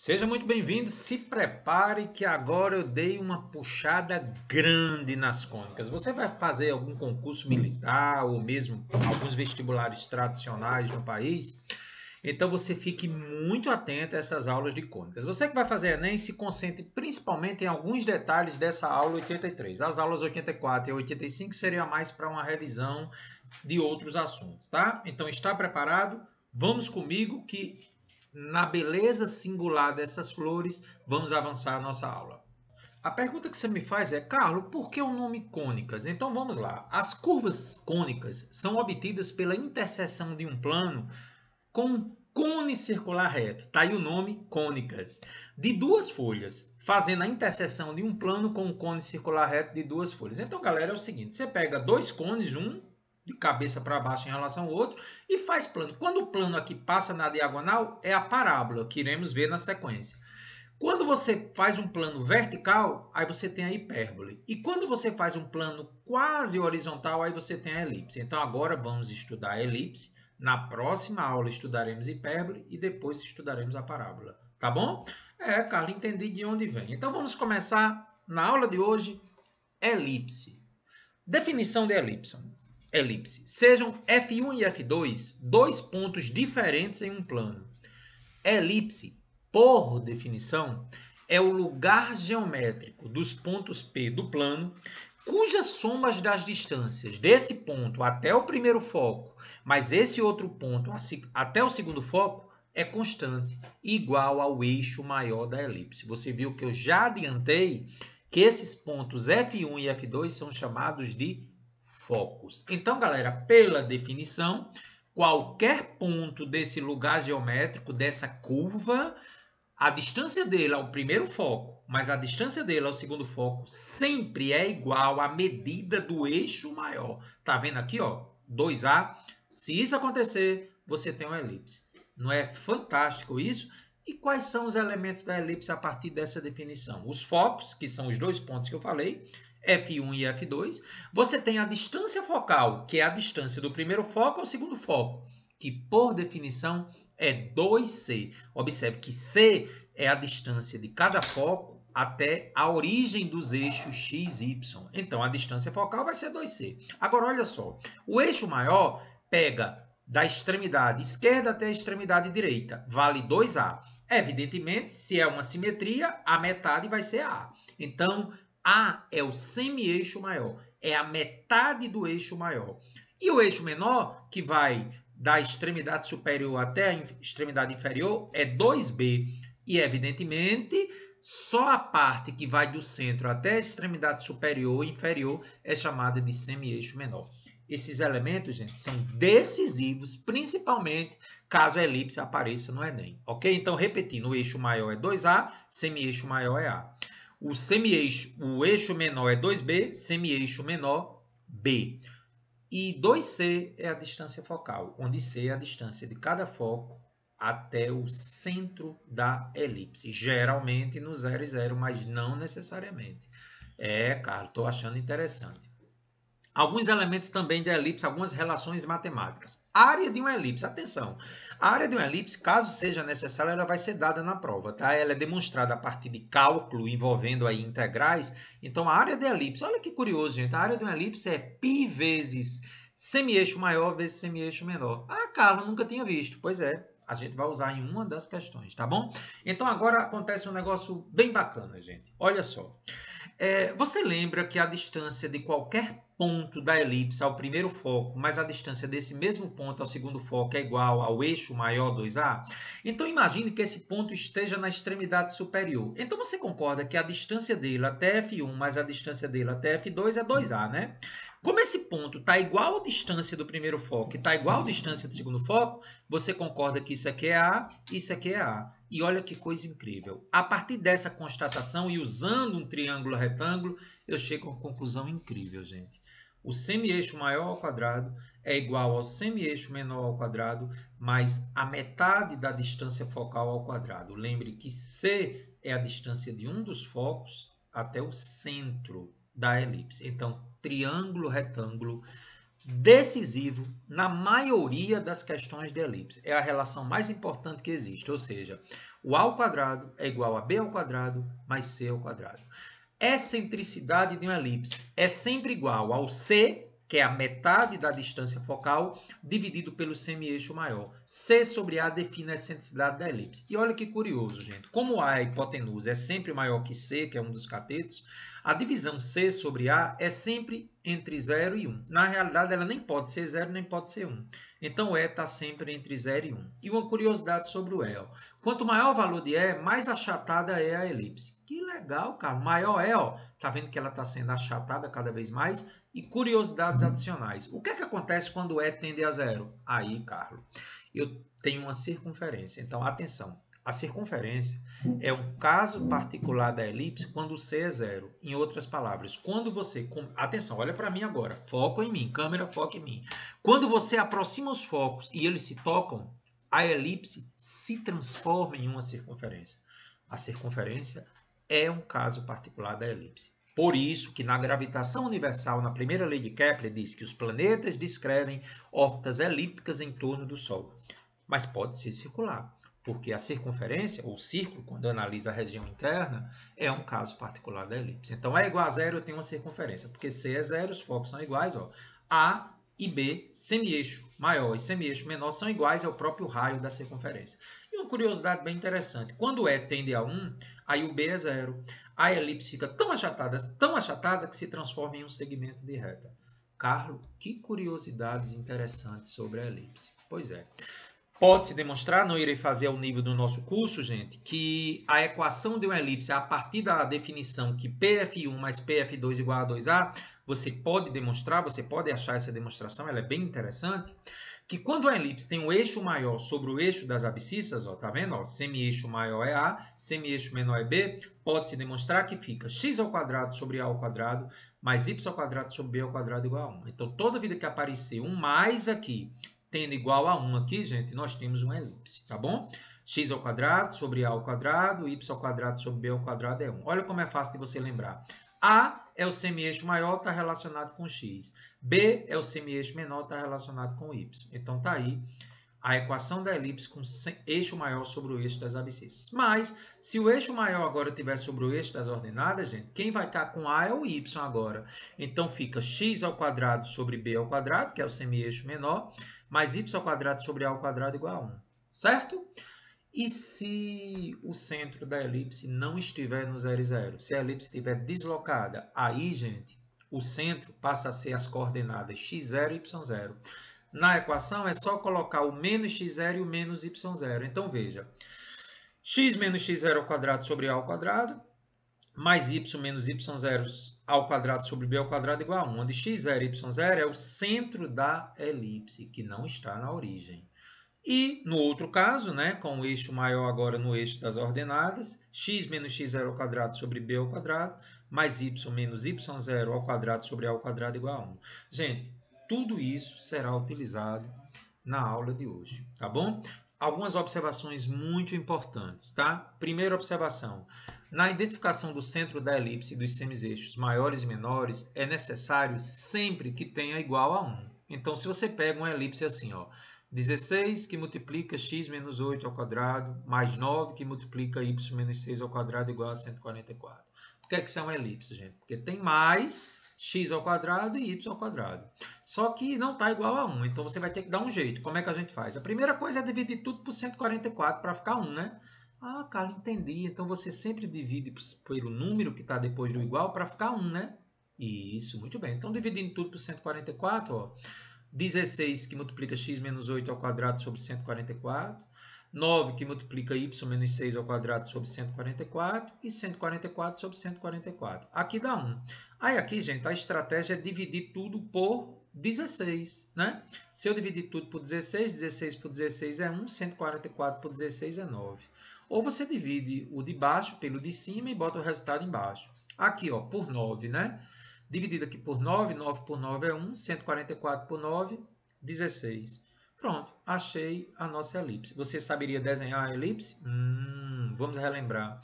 Seja muito bem-vindo, se prepare que agora eu dei uma puxada grande nas cônicas. Você vai fazer algum concurso militar ou mesmo alguns vestibulares tradicionais no país? Então você fique muito atento a essas aulas de cônicas. Você que vai fazer Enem, se concentre principalmente em alguns detalhes dessa aula 83. As aulas 84 e 85 seriam mais para uma revisão de outros assuntos, tá? Então está preparado? Vamos comigo que na beleza singular dessas flores, vamos avançar a nossa aula. A pergunta que você me faz é, Carlos, por que o nome cônicas? Então vamos lá. As curvas cônicas são obtidas pela interseção de um plano com um cone circular reto. Está aí o nome cônicas. De duas folhas, fazendo a interseção de um plano com um cone circular reto de duas folhas. Então, galera, é o seguinte: você pega dois cones, um de cabeça para baixo em relação ao outro, e faz plano. Quando o plano aqui passa na diagonal, é a parábola, que iremos ver na sequência. Quando você faz um plano vertical, aí você tem a hipérbole. E quando você faz um plano quase horizontal, aí você tem a elipse. Então agora vamos estudar a elipse. Na próxima aula estudaremos hipérbole e depois estudaremos a parábola. Tá bom? Carlos, entendi de onde vem. Então vamos começar na aula de hoje, elipse. Definição de elipse. Elipse. Sejam F1 e F2 dois pontos diferentes em um plano. Elipse, por definição, é o lugar geométrico dos pontos P do plano cujas somas das distâncias desse ponto até o primeiro foco, mais esse outro ponto até o segundo foco, é constante, igual ao eixo maior da elipse. Você viu que eu já adiantei que esses pontos F1 e F2 são chamados de focos. Então, galera, pela definição, qualquer ponto desse lugar geométrico, dessa curva, a distância dele ao primeiro foco, mas a distância dele ao segundo foco sempre é igual à medida do eixo maior. Tá vendo aqui, ó? 2A. Se isso acontecer, você tem uma elipse. Não é fantástico isso? E quais são os elementos da elipse a partir dessa definição? Os focos, que são os dois pontos que eu falei, F1 e F2. Você tem a distância focal, que é a distância do primeiro foco ao segundo foco, que por definição é 2C. Observe que C é a distância de cada foco até a origem dos eixos x, y. Então, a distância focal vai ser 2C. Agora, olha só. O eixo maior pega da extremidade esquerda até a extremidade direita. Vale 2A. Evidentemente, se é uma simetria, a metade vai ser A. Então, A é o semi-eixo maior. É a metade do eixo maior. E o eixo menor, que vai da extremidade superior até a extremidade inferior, é 2B. E, evidentemente, só a parte que vai do centro até a extremidade superior e inferior é chamada de semi-eixo menor. Esses elementos, gente, são decisivos, principalmente caso a elipse apareça no Enem. Ok? Então, repetindo, o eixo maior é 2A, semi-eixo maior é A. O eixo menor é 2B, semi-eixo menor B. E 2C é a distância focal, onde C é a distância de cada foco até o centro da elipse. Geralmente no 0 e 0, mas não necessariamente. Carlos, estou achando interessante. Alguns elementos também da elipse, algumas relações matemáticas. Área de uma elipse, atenção. A área de uma elipse, caso seja necessária, ela vai ser dada na prova, tá? Ela é demonstrada a partir de cálculo envolvendo aí integrais. Então, a área de elipse, olha que curioso, gente. A área de uma elipse é π vezes semi-eixo maior vezes semi-eixo menor. Ah, Carlos, nunca tinha visto. Pois é, a gente vai usar em uma das questões, tá bom? Então, agora acontece um negócio bem bacana, gente. Olha só. Você lembra que a distância de qualquer ponto da elipse ao primeiro foco, mais a distância desse mesmo ponto ao segundo foco é igual ao eixo maior 2A? Então imagine que esse ponto esteja na extremidade superior. Então você concorda que a distância dele até F1 mais a distância dele até F2 é 2A, né? Como esse ponto está igual à distância do primeiro foco e está igual à distância do segundo foco, você concorda que isso aqui é A, isso aqui é A. E olha que coisa incrível. A partir dessa constatação e usando um triângulo retângulo, eu chego a uma conclusão incrível, gente. O semi-eixo maior ao quadrado é igual ao semi-eixo menor ao quadrado, mais a metade da distância focal ao quadrado. Lembre que C é a distância de um dos focos até o centro da elipse. Então, triângulo retângulo decisivo na maioria das questões de elipse. É a relação mais importante que existe, ou seja, o a ao quadrado é igual a b ao quadrado mais c ao quadrado. Excentricidade de uma elipse é sempre igual ao c, que é a metade da distância focal, dividido pelo semi-eixo maior. C sobre A define a excentricidade da elipse. E olha que curioso, gente. Como A, a hipotenusa, é sempre maior que C, que é um dos catetos, a divisão C sobre A é sempre entre 0 e 1. Na realidade, ela nem pode ser 0, nem pode ser 1. Então, E está sempre entre 0 e 1. E uma curiosidade sobre o E. Ó. Quanto maior o valor de E, mais achatada é a elipse. Que legal, cara. Maior E, ó. Tá vendo que ela está sendo achatada cada vez mais? E curiosidades adicionais. O que é que acontece quando E tende a 0? Aí, Carlos, eu tenho uma circunferência. Então, atenção. A circunferência é um caso particular da elipse quando o C é 0. Em outras palavras, quando você... Atenção, olha para mim agora. Foco em mim. Câmera, foca em mim. Quando você aproxima os focos e eles se tocam, a elipse se transforma em uma circunferência. A circunferência é um caso particular da elipse. Por isso que na gravitação universal, na primeira lei de Kepler, diz que os planetas descrevem órbitas elípticas em torno do Sol. Mas pode ser circular, porque a circunferência, ou círculo, quando analisa a região interna, é um caso particular da elipse. Então, é igual a 0, eu tenho uma circunferência, porque C é 0, os focos são iguais. Ó. A e B, semi-eixo maior e semi-eixo menor, são iguais ao próprio raio da circunferência. E uma curiosidade bem interessante, quando E tende a 1, aí o B é 0. A elipse fica tão achatada que se transforma em um segmento de reta. Carlos, que curiosidades interessantes sobre a elipse. Pois é. Pode-se demonstrar, não irei fazer ao nível do nosso curso, gente, que a equação de uma elipse, a partir da definição que PF1 mais PF2 igual a 2A, você pode demonstrar, você pode achar essa demonstração, ela é bem interessante, que quando a elipse tem um eixo maior sobre o eixo das abscissas, ó, tá vendo? Ó, semi-eixo maior é A, semi-eixo menor é B, pode-se demonstrar que fica x ao quadrado sobre A ao quadrado mais y ao quadrado sobre B ao quadrado igual a 1. Então, toda vida que aparecer um mais aqui, tendo igual a 1 aqui, gente, nós temos uma elipse, tá bom? X ao quadrado sobre A ao quadrado, y ao quadrado sobre B ao quadrado é 1. Olha como é fácil de você lembrar. A é o semi-eixo maior, está relacionado com x. B é o semi-eixo menor, está relacionado com y. Então, tá aí a equação da elipse com eixo maior sobre o eixo das abscissas. Mas, se o eixo maior agora estiver sobre o eixo das ordenadas, gente, quem vai estar com A é o y agora. Então, fica x ao quadrado sobre b ao quadrado, que é o semi-eixo menor, mais y ao quadrado sobre a ao quadrado igual a 1. Certo? E se o centro da elipse não estiver no 0 e 0? Se a elipse estiver deslocada, aí, gente, o centro passa a ser as coordenadas x0 e y0. Na equação é só colocar o menos x0 e o menos y0. Então, veja, x menos x0 ao quadrado sobre a ao quadrado, mais y menos y0 ao quadrado sobre b ao quadrado igual a 1, onde x0 e y0 é o centro da elipse, que não está na origem. E, no outro caso, né, com o eixo maior agora no eixo das ordenadas, x menos x0 ao quadrado sobre b ao quadrado, mais y menos y0 ao quadrado sobre a ao quadrado igual a 1. Gente, tudo isso será utilizado na aula de hoje, tá bom? Algumas observações muito importantes, tá? Primeira observação. Na identificação do centro da elipse e dos semieixos maiores e menores, é necessário sempre que tenha igual a 1. Então, se você pega uma elipse assim, ó, 16 que multiplica x menos 8 ao quadrado, mais 9 que multiplica y menos 6 ao quadrado igual a 144. Por que é que isso é uma elipse, gente? Porque tem mais x ao quadrado e y ao quadrado. Só que não está igual a 1, então você vai ter que dar um jeito. Como é que a gente faz? A primeira coisa é dividir tudo por 144 para ficar 1, né? Ah, cara, entendi. Então você sempre divide pelo número que está depois do igual para ficar 1, né? Isso, muito bem. Então, dividindo tudo por 144, ó, 16 que multiplica x menos 8 ao quadrado sobre 144, 9 que multiplica y menos 6 ao quadrado sobre 144 e 144 sobre 144. Aqui dá 1. Aí aqui, gente, a estratégia é dividir tudo por 16, né? Se eu dividir tudo por 16, 16 por 16 é 1, 144 por 16 é 9. Ou você divide o de baixo pelo de cima e bota o resultado embaixo. Aqui, ó, por 9, né? Dividido aqui por 9, 9 por 9 é 1, 144 por 9, 16. Pronto, achei a nossa elipse. Você saberia desenhar a elipse? Vamos relembrar.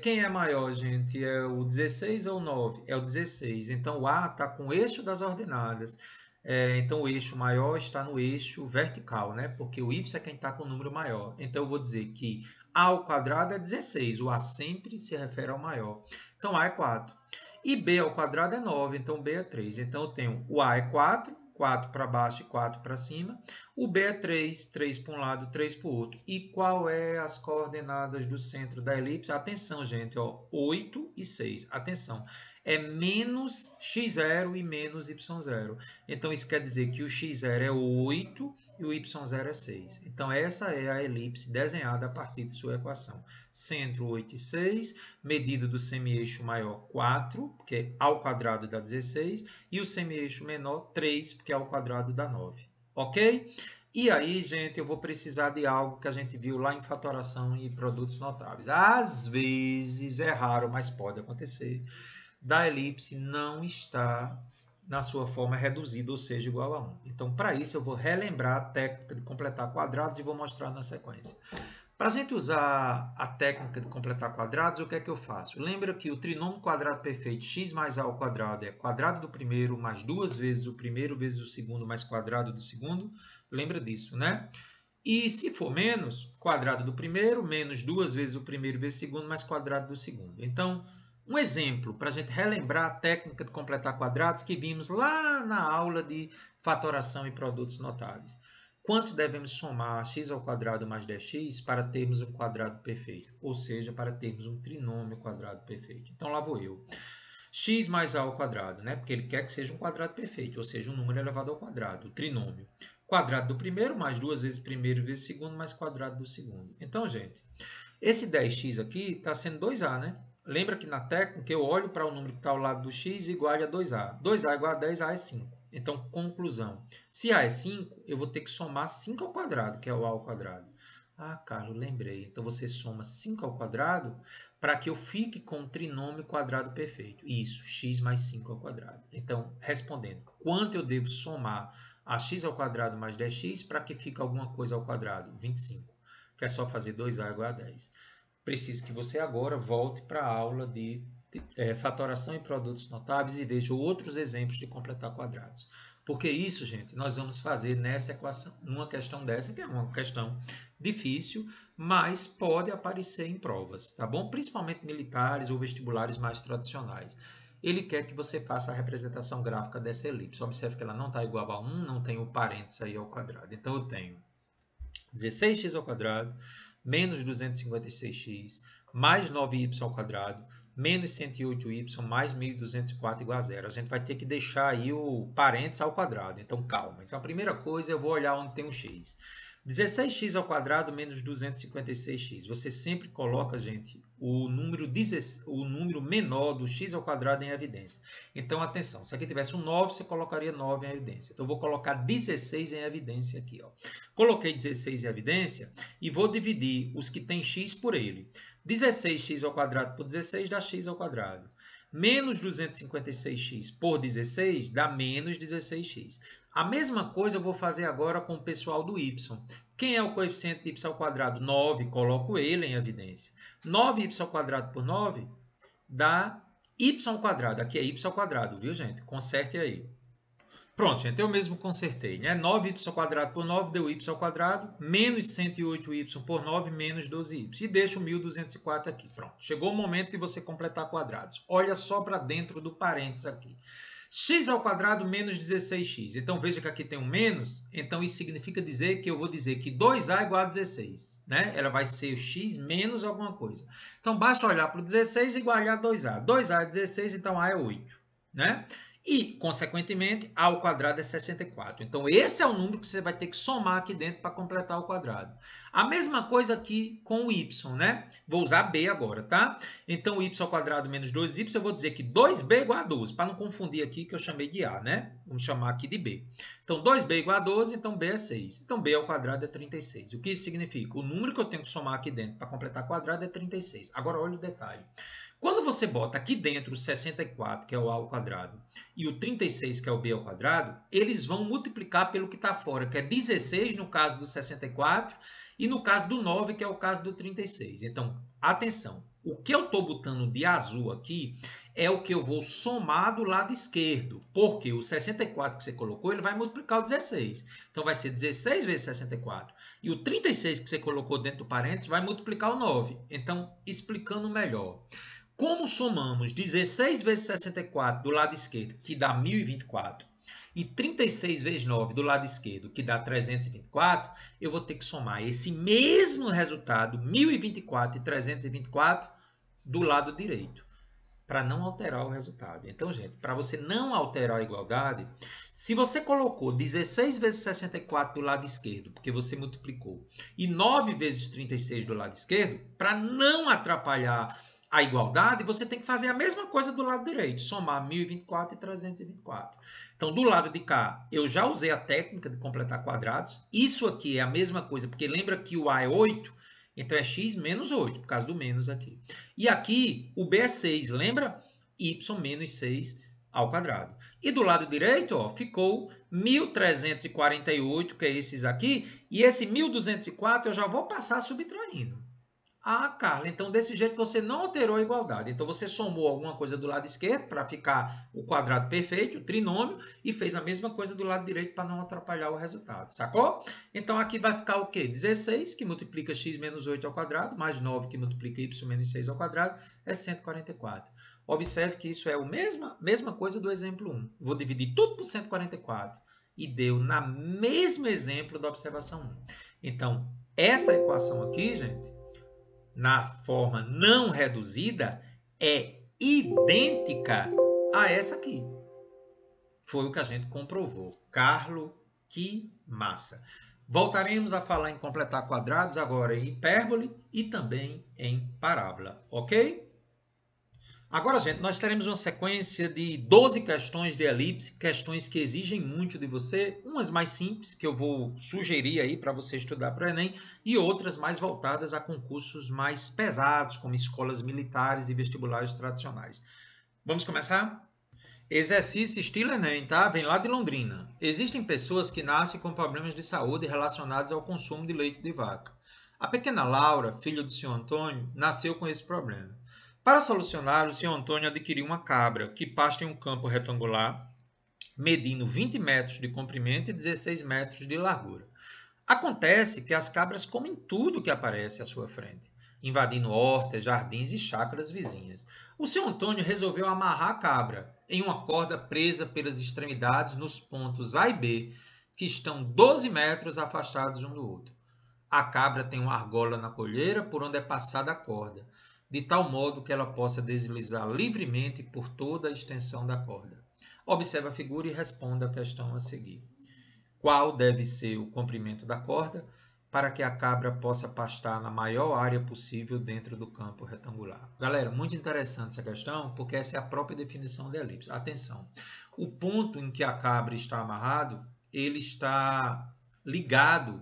Quem é maior, gente? É o 16 ou o 9? É o 16. Então, o A está com o eixo das ordenadas. Então o eixo maior está no eixo vertical, né? Porque o y é quem está com o número maior. Então eu vou dizer que a ao quadrado é 16, o a sempre se refere ao maior. Então a é 4. E b ao quadrado é 9, então b é 3. Então eu tenho o a é 4, 4 para baixo e 4 para cima. O b é 3, 3 para um lado, 3 para o outro. E qual é as coordenadas do centro da elipse? Atenção, gente, ó, 8 e 6. Atenção, é menos x0 e menos y0. Então, isso quer dizer que o x0 é 8 e o y0 é 6. Então, essa é a elipse desenhada a partir de sua equação. Centro 8 e 6, medida do semi-eixo maior 4, porque ao quadrado dá 16, e o semi-eixo menor 3, porque ao quadrado dá 9. Ok? E aí, gente, eu vou precisar de algo que a gente viu lá em fatoração e produtos notáveis. Às vezes, é raro, mas pode acontecer, da elipse não está na sua forma reduzida, ou seja, igual a 1. Então, para isso, eu vou relembrar a técnica de completar quadrados e vou mostrar na sequência. Para a gente usar a técnica de completar quadrados, o que é que eu faço? Lembra que o trinômio quadrado perfeito x mais a ao quadrado é quadrado do primeiro mais 2 vezes o primeiro vezes o segundo mais quadrado do segundo? Lembra disso, né? E se for menos, quadrado do primeiro menos 2 vezes o primeiro vezes o segundo mais quadrado do segundo. Então, um exemplo para a gente relembrar a técnica de completar quadrados que vimos lá na aula de fatoração e produtos notáveis. Quanto devemos somar x ao quadrado mais 10x para termos um quadrado perfeito? Ou seja, para termos um trinômio quadrado perfeito. Então, lá vou eu. X mais a ao quadrado, né? Porque ele quer que seja um quadrado perfeito, ou seja, um número elevado ao quadrado, o trinômio. Quadrado do primeiro mais 2 vezes primeiro vezes segundo mais quadrado do segundo. Então, gente, esse 10x aqui está sendo 2a, né? Lembra que na técnica eu olho para o número que está ao lado do x e igual a 2a. 2a igual a 10, a é 5. Então, conclusão. Se a é 5, eu vou ter que somar 5 ao quadrado, que é o a ao quadrado. Ah, Carlos, lembrei. Então, você soma 5 ao quadrado para que eu fique com um trinômio quadrado perfeito. Isso, x mais 5 ao quadrado. Então, respondendo, quanto eu devo somar a x ao quadrado mais 10x para que fique alguma coisa ao quadrado? 25, que é só fazer 2a igual a 10. Preciso que você agora volte para a aula de fatoração e produtos notáveis e veja outros exemplos de completar quadrados. Porque isso, gente, nós vamos fazer nessa equação, numa questão dessa, que é uma questão difícil, mas pode aparecer em provas, tá bom? Principalmente militares ou vestibulares mais tradicionais. Ele quer que você faça a representação gráfica dessa elipse. Observe que ela não está igual a 1, não tem o parênteses aí ao quadrado. Então, eu tenho 16x ao quadrado menos 256x mais 9y ao quadrado menos 108y mais 1204 igual a zero. A gente vai ter que deixar aí o parênteses ao quadrado. Então, calma. Então, a primeira coisa, eu vou olhar onde tem um x. 16x ao quadrado menos 256x. Você sempre coloca, gente, o número menor do x ao quadrado em evidência. Então, atenção. Se aqui tivesse um 9, você colocaria 9 em evidência. Então, eu vou colocar 16 em evidência aqui. Ó. Coloquei 16 em evidência e vou dividir os que têm x por ele. 16x ao quadrado por 16 dá x ao quadrado. Menos 256x por 16 dá menos 16x. A mesma coisa eu vou fazer agora com o pessoal do y. Quem é o coeficiente de y ao quadrado? 9, coloco ele em evidência. 9y ao quadrado por 9 dá y ao quadrado. Aqui é y ao quadrado, viu, gente? Conserte aí. Pronto, gente, eu mesmo consertei, né? 9y ao quadrado por 9 deu y ao quadrado, menos 108y por 9, menos 12y. E deixo 1204 aqui. Pronto, chegou o momento de você completar quadrados. Olha só para dentro do parênteses aqui. X ao quadrado menos 16x. Então, veja que aqui tem um menos. Então, isso significa dizer que eu vou dizer que 2a é igual a 16. Né? Ela vai ser x menos alguma coisa. Então, basta olhar para o 16 e igualar a 2a. 2a é 16, então a é 8. Né? E, consequentemente, a ao quadrado é 64. Então, esse é o número que você vai ter que somar aqui dentro para completar o quadrado. A mesma coisa aqui com o y, né? Vou usar b agora, tá? Então, y ao quadrado menos 2y, eu vou dizer que 2b é igual a 12, para não confundir aqui que eu chamei de a, né? Vamos chamar aqui de b. Então, 2b é igual a 12, então b é 6. Então, b ao quadrado é 36. O que isso significa? O número que eu tenho que somar aqui dentro para completar o quadrado é 36. Agora, olha o detalhe. Quando você bota aqui dentro o 64, que é o a ao quadrado, e o 36, que é o b ao quadrado, eles vão multiplicar pelo que está fora, que é 16 no caso do 64, e no caso do 9, que é o caso do 36. Então, atenção, o que eu estou botando de azul aqui é o que eu vou somar do lado esquerdo, porque o 64 que você colocou, ele vai multiplicar o 16. Então, vai ser 16 vezes 64. E o 36 que você colocou dentro do parênteses vai multiplicar o 9. Então, explicando melhor. Como somamos 16 vezes 64 do lado esquerdo, que dá 1024, e 36 vezes 9 do lado esquerdo, que dá 324, eu vou ter que somar esse mesmo resultado, 1024 e 324, do lado direito, para não alterar o resultado. Então, gente, para você não alterar a igualdade, se você colocou 16 vezes 64 do lado esquerdo, porque você multiplicou, e 9 vezes 36 do lado esquerdo, para não atrapalhar a igualdade, você tem que fazer a mesma coisa do lado direito, somar 1024 e 324. Então, do lado de cá, eu já usei a técnica de completar quadrados. Isso aqui é a mesma coisa, porque lembra que o A é 8, então é x menos 8, por causa do menos aqui. E aqui, o B é 6, lembra? Y menos 6 ao quadrado. E do lado direito, ó, ficou 1.348, que é esses aqui, e esse 1.204 eu já vou passar subtraindo. Ah, Carla, então desse jeito você não alterou a igualdade. Então você somou alguma coisa do lado esquerdo para ficar o quadrado perfeito, o trinômio, e fez a mesma coisa do lado direito para não atrapalhar o resultado, sacou? Então aqui vai ficar o quê? 16, que multiplica x menos 8 ao quadrado, mais 9, que multiplica y menos 6 ao quadrado, é 144. Observe que isso é a mesma coisa do exemplo 1. Vou dividir tudo por 144 e deu na mesmo exemplo da observação 1. Então, essa equação aqui, gente, na forma não reduzida, é idêntica a essa aqui. Foi o que a gente comprovou. Carlo, que massa! Voltaremos a falar em completar quadrados agora em hipérbole e também em parábola, ok? Agora, gente, nós teremos uma sequência de 12 questões de elipse, questões que exigem muito de você, umas mais simples, que eu vou sugerir aí para você estudar para o Enem, e outras mais voltadas a concursos mais pesados, como escolas militares e vestibulares tradicionais. Vamos começar? Exercício estilo Enem, tá? Vem lá de Londrina. Existem pessoas que nascem com problemas de saúde relacionados ao consumo de leite de vaca. A pequena Laura, filha do senhor Antônio, nasceu com esse problema. Para solucionar, o senhor Antônio adquiriu uma cabra que pasta em um campo retangular, medindo 20 metros de comprimento e 16 metros de largura. Acontece que as cabras comem tudo que aparece à sua frente, invadindo hortas, jardins e chácaras vizinhas. O senhor Antônio resolveu amarrar a cabra em uma corda presa pelas extremidades nos pontos A e B, que estão 12 metros afastados um do outro. A cabra tem uma argola na colheira por onde é passada a corda, de tal modo que ela possa deslizar livremente por toda a extensão da corda. Observe a figura e responda a questão a seguir. Qual deve ser o comprimento da corda para que a cabra possa pastar na maior área possível dentro do campo retangular? Galera, muito interessante essa questão, porque essa é a própria definição de elipse. Atenção, o ponto em que a cabra está amarrado, ele está ligado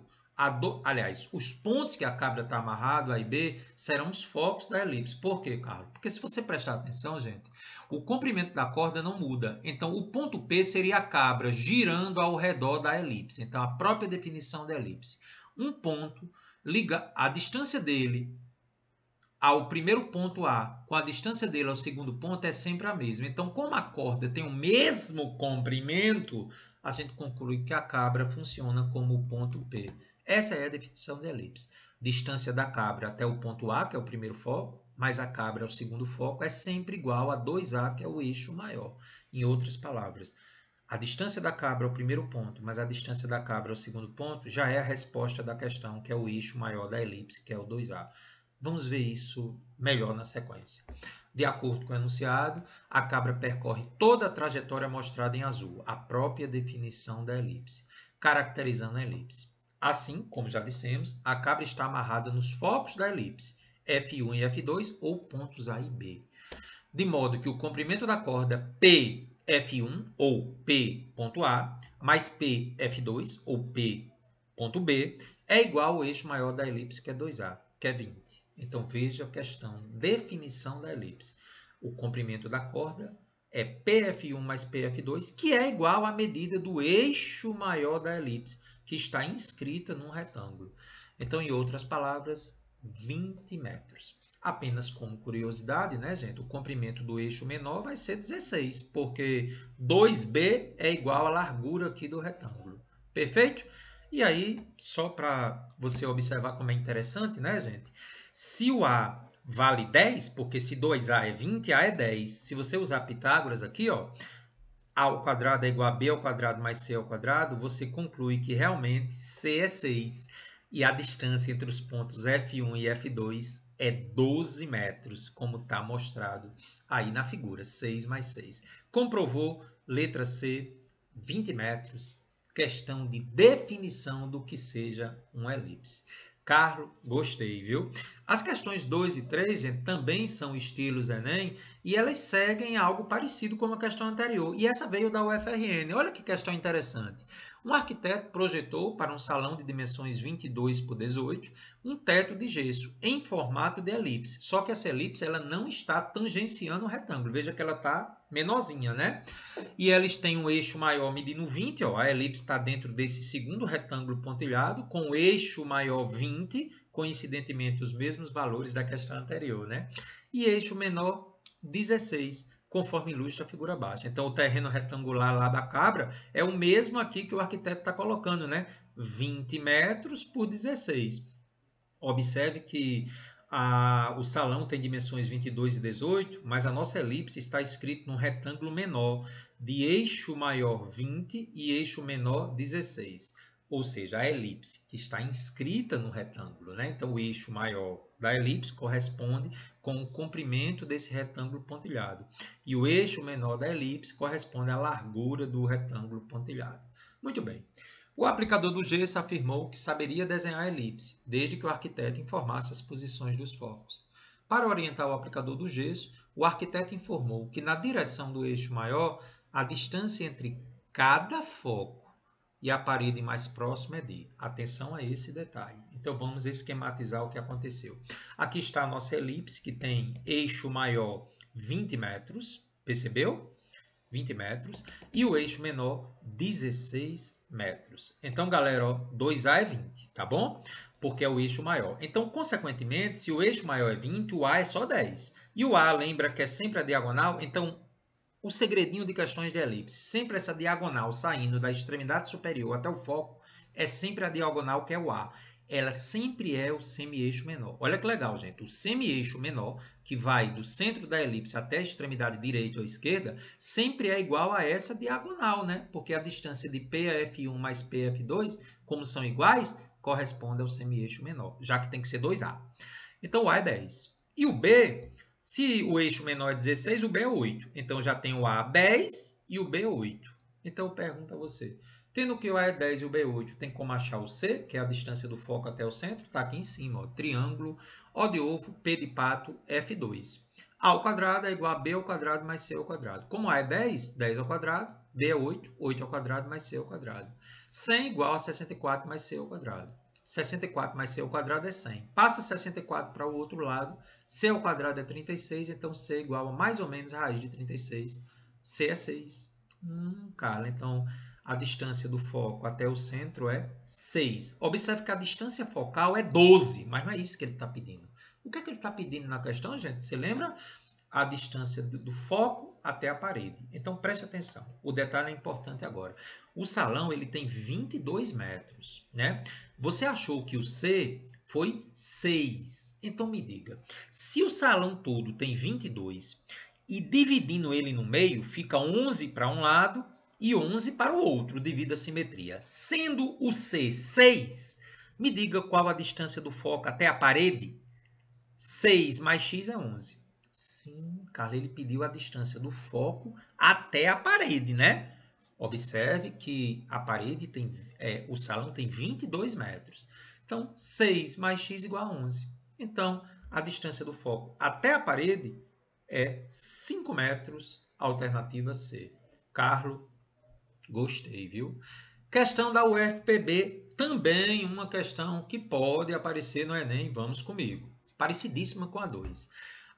aliás, os pontos que a cabra está amarrado, A e B, serão os focos da elipse. Por quê, Carlos? Porque se você prestar atenção, gente, o comprimento da corda não muda. Então, o ponto P seria a cabra girando ao redor da elipse. Então, a própria definição da elipse. Um ponto liga a distância dele ao primeiro ponto A com a distância dele ao segundo ponto é sempre a mesma. Então, como a corda tem o mesmo comprimento, a gente conclui que a cabra funciona como o ponto P. Essa é a definição de elipse. Distância da cabra até o ponto A, que é o primeiro foco, mais a cabra é o segundo foco, é sempre igual a 2A, que é o eixo maior. Em outras palavras, a distância da cabra ao primeiro ponto, mais a distância da cabra ao segundo ponto, já é a resposta da questão, que é o eixo maior da elipse, que é o 2A. Vamos ver isso melhor na sequência. De acordo com o enunciado, a cabra percorre toda a trajetória mostrada em azul, a própria definição da elipse, caracterizando a elipse. Assim, como já dissemos, a cabra está amarrada nos focos da elipse, F1 e F2, ou pontos A e B. De modo que o comprimento da corda PF1, ou P.A, mais PF2, ou P.B, é igual ao eixo maior da elipse, que é 2A, que é 20. Então, veja a questão, definição da elipse. O comprimento da corda é PF1 mais PF2, que é igual à medida do eixo maior da elipse, que está inscrita num retângulo. Então, em outras palavras, 20 metros. Apenas como curiosidade, né, gente? O comprimento do eixo menor vai ser 16, porque 2B é igual à largura aqui do retângulo. Perfeito? E aí, só para você observar como é interessante, né, gente? Se o A vale 10, porque se 2A é 20, A é 10. Se você usar Pitágoras aqui, ó, A ao quadrado é igual a B ao quadrado mais C ao quadrado, você conclui que realmente C é 6 e a distância entre os pontos F1 e F2 é 12 metros, como está mostrado aí na figura, 6 mais 6. Comprovou, letra C, 20 metros, questão de definição do que seja uma elipse. Carlos, gostei, viu? As questões 2 e 3, gente, também são estilos Enem e elas seguem algo parecido com a questão anterior. E essa veio da UFRN. Olha que questão interessante. Um arquiteto projetou para um salão de dimensões 22 por 18 um teto de gesso em formato de elipse. Só que essa elipse ela não está tangenciando o retângulo. Veja que ela está menorzinha, né? E eles têm um eixo maior medindo 20, ó, a elipse está dentro desse segundo retângulo pontilhado, com o eixo maior 20, coincidentemente os mesmos valores da questão anterior, né? E eixo menor 16, conforme ilustra a figura abaixo. Então, o terreno retangular lá da cabra é o mesmo aqui que o arquiteto está colocando, né? 20 metros por 16. Observe que o salão tem dimensões 22 e 18, mas a nossa elipse está escrita num retângulo menor, de eixo maior 20 e eixo menor 16. Ou seja, a elipse que está inscrita no retângulo, né? Então, o eixo maior da elipse corresponde com o comprimento desse retângulo pontilhado. E o eixo menor da elipse corresponde à largura do retângulo pontilhado. Muito bem. O aplicador do gesso afirmou que saberia desenhar a elipse, desde que o arquiteto informasse as posições dos focos. Para orientar o aplicador do gesso, o arquiteto informou que na direção do eixo maior, a distância entre cada foco e a parede mais próxima é de. Atenção a esse detalhe. Então vamos esquematizar o que aconteceu. Aqui está a nossa elipse, que tem eixo maior 20 metros, percebeu? 20 metros, e o eixo menor 16 metros. Então, galera, ó, 2A é 20, tá bom? Porque é o eixo maior. Então, consequentemente, se o eixo maior é 20, o A é só 10. E o A, lembra que é sempre a diagonal? Então, o segredinho de questões de elipse, sempre essa diagonal saindo da extremidade superior até o foco, é sempre a diagonal que é o A. Ela sempre é o semi-eixo menor. Olha que legal, gente. O semi-eixo menor, que vai do centro da elipse até a extremidade direita ou esquerda, sempre é igual a essa diagonal, né? Porque a distância de PF1 mais PF2, como são iguais, corresponde ao semi-eixo menor, já que tem que ser 2A. Então, o A é 10. E o B, se o eixo menor é 16, o B é 8. Então, já tem o A 10 e o B 8. Então, eu pergunto a você, tendo que o A é 10 e o B é 8, tem como achar o C, que é a distância do foco até o centro? Está aqui em cima, ó, triângulo, O de ovo, P de pato, F2. A ao quadrado é igual a B ao quadrado mais C ao quadrado. Como A é 10, 10 ao quadrado, B é 8, 8 ao quadrado mais C ao quadrado. 100 igual a 64 mais C ao quadrado. 64 mais C ao quadrado é 100. Passa 64 para o outro lado, C ao quadrado é 36, então C é igual a mais ou menos a raiz de 36. C é 6. Cara, então a distância do foco até o centro é 6. Observe que a distância focal é 12, mas não é isso que ele está pedindo. O que é que ele está pedindo na questão, gente? Você lembra? A distância do foco até a parede. Então preste atenção. O detalhe é importante agora. O salão ele tem 22 metros, né? Você achou que o C foi 6. Então me diga, se o salão todo tem 22 e dividindo ele no meio, fica 11 para um lado e 11 para o outro, devido à simetria. Sendo o C 6, me diga qual a distância do foco até a parede? 6 mais x é 11. Sim, Carla, ele pediu a distância do foco até a parede, né? Observe que a parede tem, o salão tem 22 metros. Então, 6 mais x igual a 11. Então, a distância do foco até a parede é 5 metros, alternativa C. Carlos, gostei, viu? Questão da UFPB, também uma questão que pode aparecer no Enem, vamos comigo. Parecidíssima com a 2.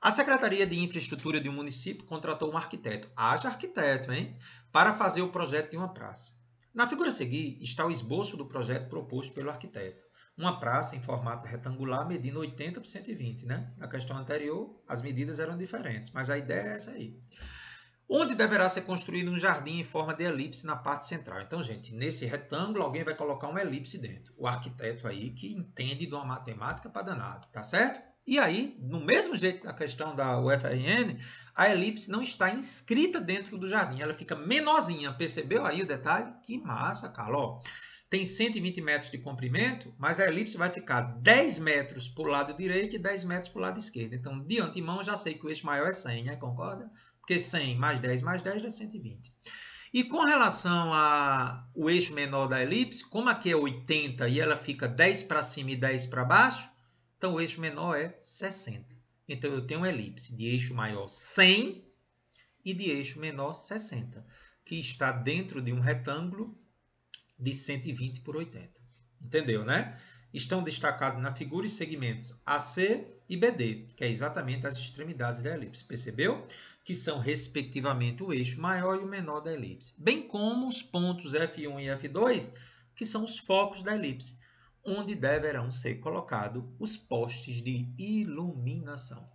A Secretaria de Infraestrutura de um município contratou um arquiteto, haja arquiteto, hein, para fazer o projeto de uma praça. Na figura a seguir está o esboço do projeto proposto pelo arquiteto. uma praça em formato retangular medindo 80 por 120, né? Na questão anterior, as medidas eram diferentes, mas a ideia é essa aí. Onde deverá ser construído um jardim em forma de elipse na parte central. Então, gente, nesse retângulo, alguém vai colocar uma elipse dentro. O arquiteto aí que entende de uma matemática para danado, tá certo? E aí, no mesmo jeito da questão da UFRN, a elipse não está inscrita dentro do jardim. Ela fica menorzinha. Percebeu aí o detalhe? Que massa, Carlos. Tem 120 metros de comprimento, mas a elipse vai ficar 10 metros para o lado direito e 10 metros para o lado esquerdo. Então, de antemão, eu já sei que o eixo maior é 100, né? Concorda? Porque 100 mais 10 dá 120. E com relação ao eixo menor da elipse, como aqui é 80 e ela fica 10 para cima e 10 para baixo, então o eixo menor é 60. Então eu tenho uma elipse de eixo maior 100 e de eixo menor 60, que está dentro de um retângulo de 120 por 80. Entendeu, né? Estão destacados na figura os segmentos AC e BD, que é exatamente as extremidades da elipse. Percebeu? Que são, respectivamente, o eixo maior e o menor da elipse. Bem como os pontos F1 e F2, que são os focos da elipse, onde deverão ser colocados os postes de iluminação.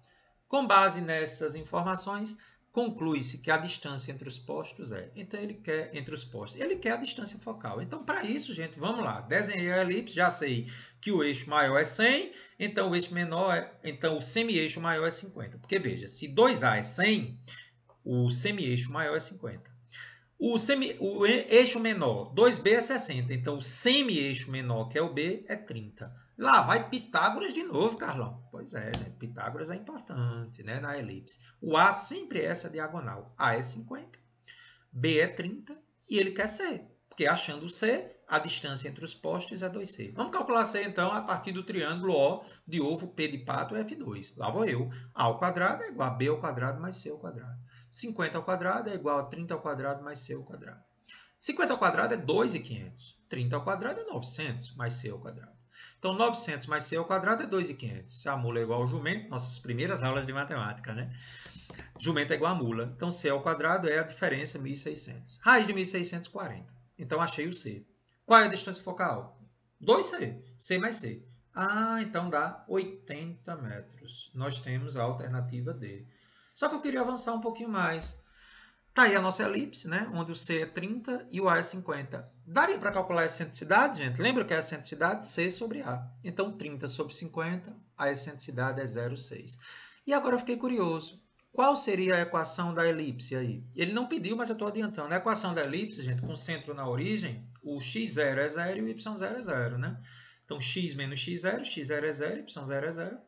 Com base nessas informações, conclui-se que a distância entre os postos então ele quer a distância focal. Então, para isso, gente, vamos lá. Desenhei a elipse, já sei que o eixo maior é 100, então o eixo menor o semi-eixo maior é 50. Porque veja, se 2A é 100, o semi-eixo maior é 50. O eixo menor, 2B é 60, então o semi-eixo menor, que é o B, é 30. Lá vai Pitágoras de novo, Carlão. Pois é, gente, Pitágoras é importante, né, na elipse. O A sempre é essa diagonal. A é 50, B é 30 e ele quer C, porque achando C, a distância entre os postes é 2C. Vamos calcular C, então, a partir do triângulo O de ovo, P de pato, F2. Lá vou eu. A ao quadrado é igual a B ao quadrado mais C ao quadrado. 50 ao quadrado é igual a 30 ao quadrado mais C ao quadrado. 50 ao quadrado é 2.500. 30 ao quadrado é 900 mais C ao quadrado. Então, 900 mais C ao quadrado é 2.500. Se a mula é igual ao jumento, nossas primeiras aulas de matemática, né? Jumento é igual a mula. Então, C ao quadrado é a diferença 1.600. Raiz de 1.600, 40. Então, achei o C. Qual é a distância focal? 2C. C mais C. Ah, então dá 80 metros. Nós temos a alternativa D. Só que eu queria avançar um pouquinho mais. Tá aí a nossa elipse, né? Onde o C é 30 e o A é 50. Daria para calcular a excentricidade, gente? Lembra que é a excentricidade? C sobre A. Então, 30 sobre 50, a excentricidade é 0,6. E agora eu fiquei curioso. Qual seria a equação da elipse aí? Ele não pediu, mas eu estou adiantando. A equação da elipse, gente, com centro na origem, o x0 é 0 e o y0 é 0, né? Então, x menos x0 é 0, y0 é 0.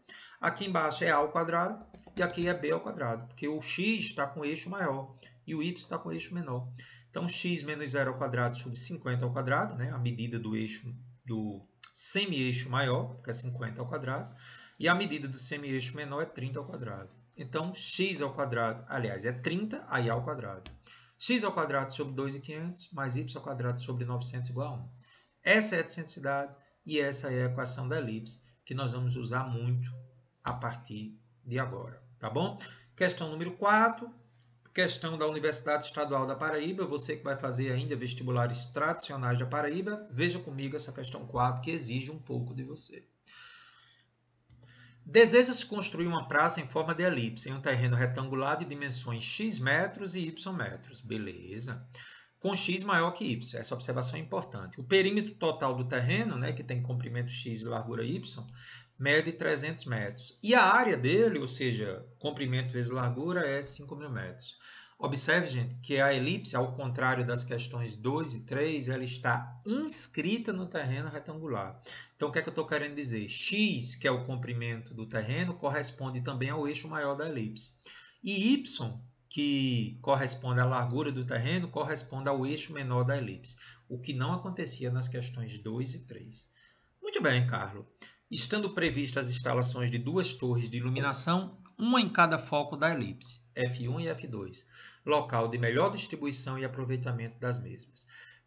Aqui embaixo é a ao quadrado e aqui é b ao quadrado, porque o x está com o eixo maior e o y está com o eixo menor. Então, x menos 0 ao quadrado sobre 50 ao quadrado, né? A medida do eixo do semi-eixo maior, que é 50 ao quadrado, e a medida do semi-eixo menor é 30 ao quadrado. Então, x ao quadrado, aliás, é 30, aí ao quadrado. X ao quadrado sobre 2.500 mais y ao quadrado sobre 900 igual a 1. Essa é a excentricidade e essa é a equação da elipse, que nós vamos usar muito a partir de agora, tá bom? Questão número 4, questão da Universidade Estadual da Paraíba. Você que vai fazer ainda vestibulares tradicionais da Paraíba, veja comigo essa questão 4, que exige um pouco de você. Deseja-se construir uma praça em forma de elipse, em um terreno retangular de dimensões x metros e y metros. Beleza. Com x maior que y. Essa observação é importante. O perímetro total do terreno, né, que tem comprimento x e largura y, mede 300 metros. E a área dele, ou seja, comprimento vezes largura, é 5.000 metros. Observe, gente, que a elipse, ao contrário das questões 2 e 3, ela está inscrita no terreno retangular. Então, o que é que eu estou querendo dizer? X, que é o comprimento do terreno, corresponde também ao eixo maior da elipse. E Y, que corresponde à largura do terreno, corresponde ao eixo menor da elipse, o que não acontecia nas questões 2 e 3. Muito bem, Carlos. Estando previstas as instalações de 2 torres de iluminação, uma em cada foco da elipse, F1 e F2, local de melhor distribuição e aproveitamento das mesmas.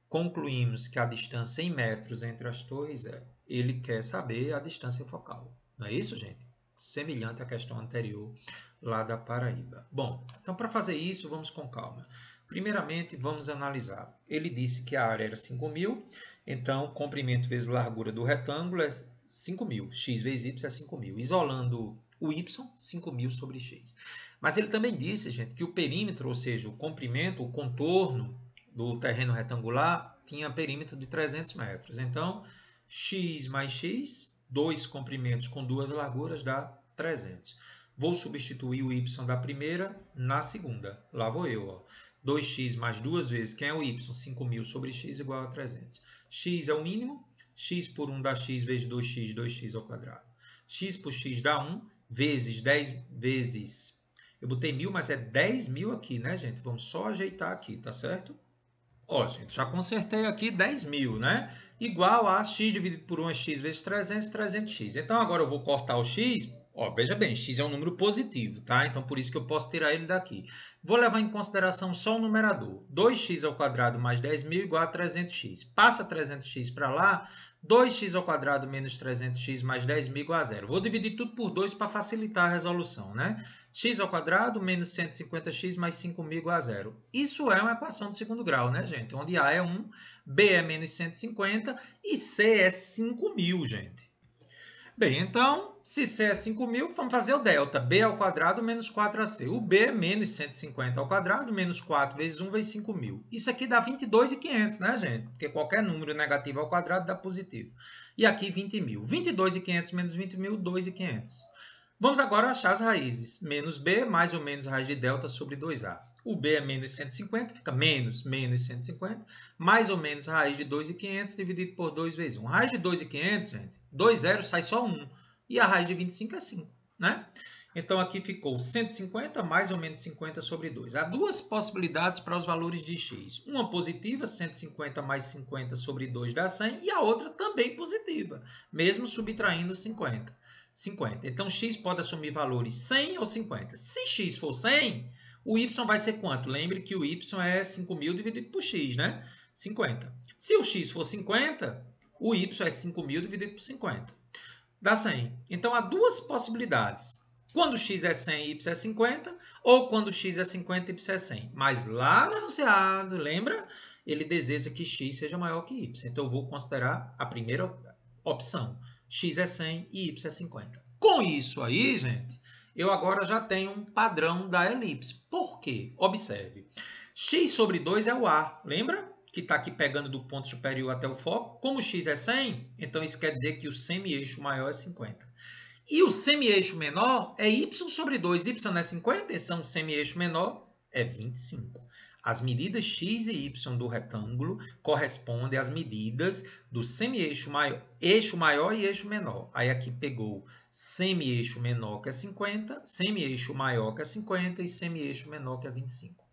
Concluímos que a distância em metros entre as torres ele quer saber a distância focal. Não é isso, gente? Semelhante à questão anterior lá da Paraíba. Bom, então para fazer isso, vamos com calma. Primeiramente, vamos analisar. Ele disse que a área era 5.000, então comprimento vezes largura do retângulo é 5.000. X vezes y é 5.000. Isolando o y, 5.000 sobre x. Mas ele também disse, gente, que o perímetro, ou seja, o comprimento, o contorno do terreno retangular, tinha perímetro de 300 metros. Então, x mais x, 2 comprimentos com 2 larguras, dá 300. Vou substituir o y da primeira na segunda. Lá vou eu. Ó. 2x mais 2 vezes, quem é o y? 5.000 sobre x igual a 300. X é o mínimo. X por 1 dá x vezes 2x, 2x ao quadrado. X por x dá 1, vezes 10 vezes... Eu botei 1.000, mas é 10.000 aqui, né, gente? Vamos só ajeitar aqui, tá certo? Ó, gente, já consertei aqui 10.000, né? Igual a x dividido por 1 é x vezes 300, 300x. Então, agora eu vou cortar o x. Ó, veja bem, x é um número positivo, tá? Então, por isso que eu posso tirar ele daqui. Vou levar em consideração só o numerador. 2x ao quadrado mais 10.000 igual a 300x. Passa 300x para lá. 2x ao quadrado menos 300x mais 10.000 igual a zero. Vou dividir tudo por 2 para facilitar a resolução, né? X ao quadrado menos 150x mais 5.000 igual a zero. Isso é uma equação de segundo grau, né, gente? Onde A é 1, B é menos 150 e C é 5.000, gente. Bem, então, se C é 5.000, vamos fazer o delta. B ao quadrado menos 4AC. O B é menos 150 ao quadrado, menos 4 vezes 1 vezes 5.000. Isso aqui dá 22.500, né, gente? Porque qualquer número negativo ao quadrado dá positivo. E aqui 20.000. 22.500 menos 20.000, 2.500. Vamos agora achar as raízes. Menos B mais ou menos raiz de delta sobre 2A. O B é menos 150, fica menos 150, mais ou menos raiz de 2.500 dividido por 2 vezes 1. Raiz de 2.500, gente, 2 zeros sai só 1. E a raiz de 25 é 5, né? Então, aqui ficou 150 mais ou menos 50 sobre 2. Há duas possibilidades para os valores de x. Uma positiva, 150 mais 50 sobre 2 dá 100, e a outra também positiva, mesmo subtraindo 50. Então, x pode assumir valores 100 ou 50. Se x for 100, o y vai ser quanto? Lembre que o y é 5.000 dividido por x, né? 50. Se o x for 50, o y é 5.000 dividido por 50. Dá 100. Então, há duas possibilidades. Quando x é 100 e y é 50, ou quando x é 50 e y é 100. Mas lá no enunciado, lembra? Ele deseja que x seja maior que y. Então, eu vou considerar a primeira opção. X é 100 e y é 50. Com isso aí, gente, eu agora já tenho um padrão da elipse. Por quê? Observe. X sobre 2 é o A, lembra? Que está aqui pegando do ponto superior até o foco. Como x é 100, então isso quer dizer que o semi-eixo maior é 50. E o semi-eixo menor é y sobre 2. Y é 50, esse é um semi-eixo menor, é 25. As medidas x e y do retângulo correspondem às medidas do semi-eixo maior, eixo maior e eixo menor. Aí aqui pegou semi-eixo menor, que é 50, semi-eixo maior, que é 50, e semi-eixo menor, que é 25.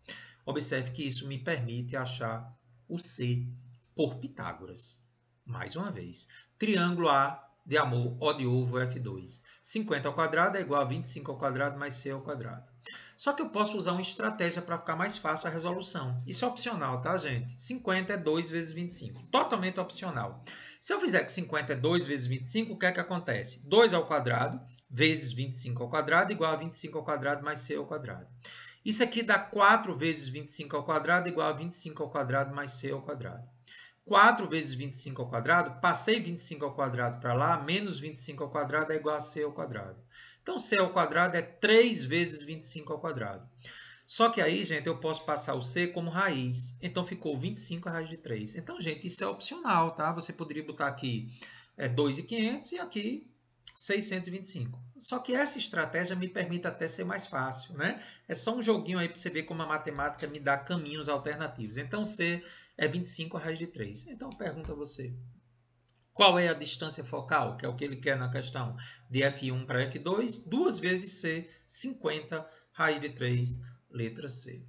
Observe que isso me permite achar o C por Pitágoras. Mais uma vez, triângulo A de amor O de ovo F2. 50 ao quadrado é igual a 25 ao quadrado mais C ao quadrado. Só que eu posso usar uma estratégia para ficar mais fácil a resolução. Isso é opcional, tá, gente? 50 é 2 vezes 25. Totalmente opcional. Se eu fizer que 50 é 2 vezes 25, o que é que acontece? 2 ao quadrado vezes 25 ao quadrado igual a 25 ao quadrado mais C ao quadrado. Isso aqui dá 4 vezes 25 ao quadrado igual a 25 ao quadrado mais C ao quadrado. 4 vezes 25 ao quadrado, passei 25 ao quadrado para lá, menos 25 ao quadrado é igual a C ao quadrado. Então, C ao quadrado é 3 vezes 25 ao quadrado. Só que aí, gente, eu posso passar o C como raiz. Então, ficou 25 a raiz de 3. Então, gente, isso é opcional, tá? Você poderia botar aqui 2.500 e aqui 625. Só que essa estratégia me permite até ser mais fácil, né? É só um joguinho aí para você ver como a matemática me dá caminhos alternativos. Então, C é 25 a raiz de 3. Então, eu pergunto a você, qual é a distância focal, que é o que ele quer na questão, de F1 para F2? 2 vezes C, 50, raiz de 3, letra C.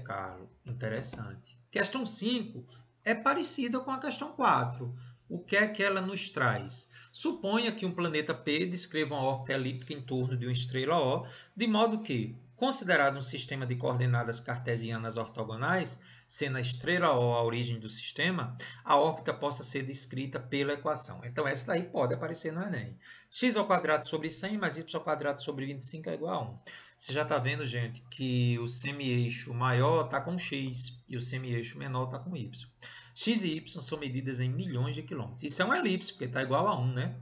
Carlos, interessante. Questão 5 é parecida com a questão 4. O que é que ela nos traz? Suponha que um planeta P descreva uma órbita elíptica em torno de uma estrela O, de modo que, considerado um sistema de coordenadas cartesianas ortogonais, sendo a estrela O a origem do sistema, a órbita possa ser descrita pela equação. Então, essa daí pode aparecer no Enem. X ao quadrado sobre 100 mais y ao quadrado sobre 25 é igual a 1. Você já está vendo, gente, que o semi-eixo maior está com x e o semi-eixo menor está com y. X e Y são medidas em milhões de quilômetros. Isso é uma elipse, porque está igual a 1, né?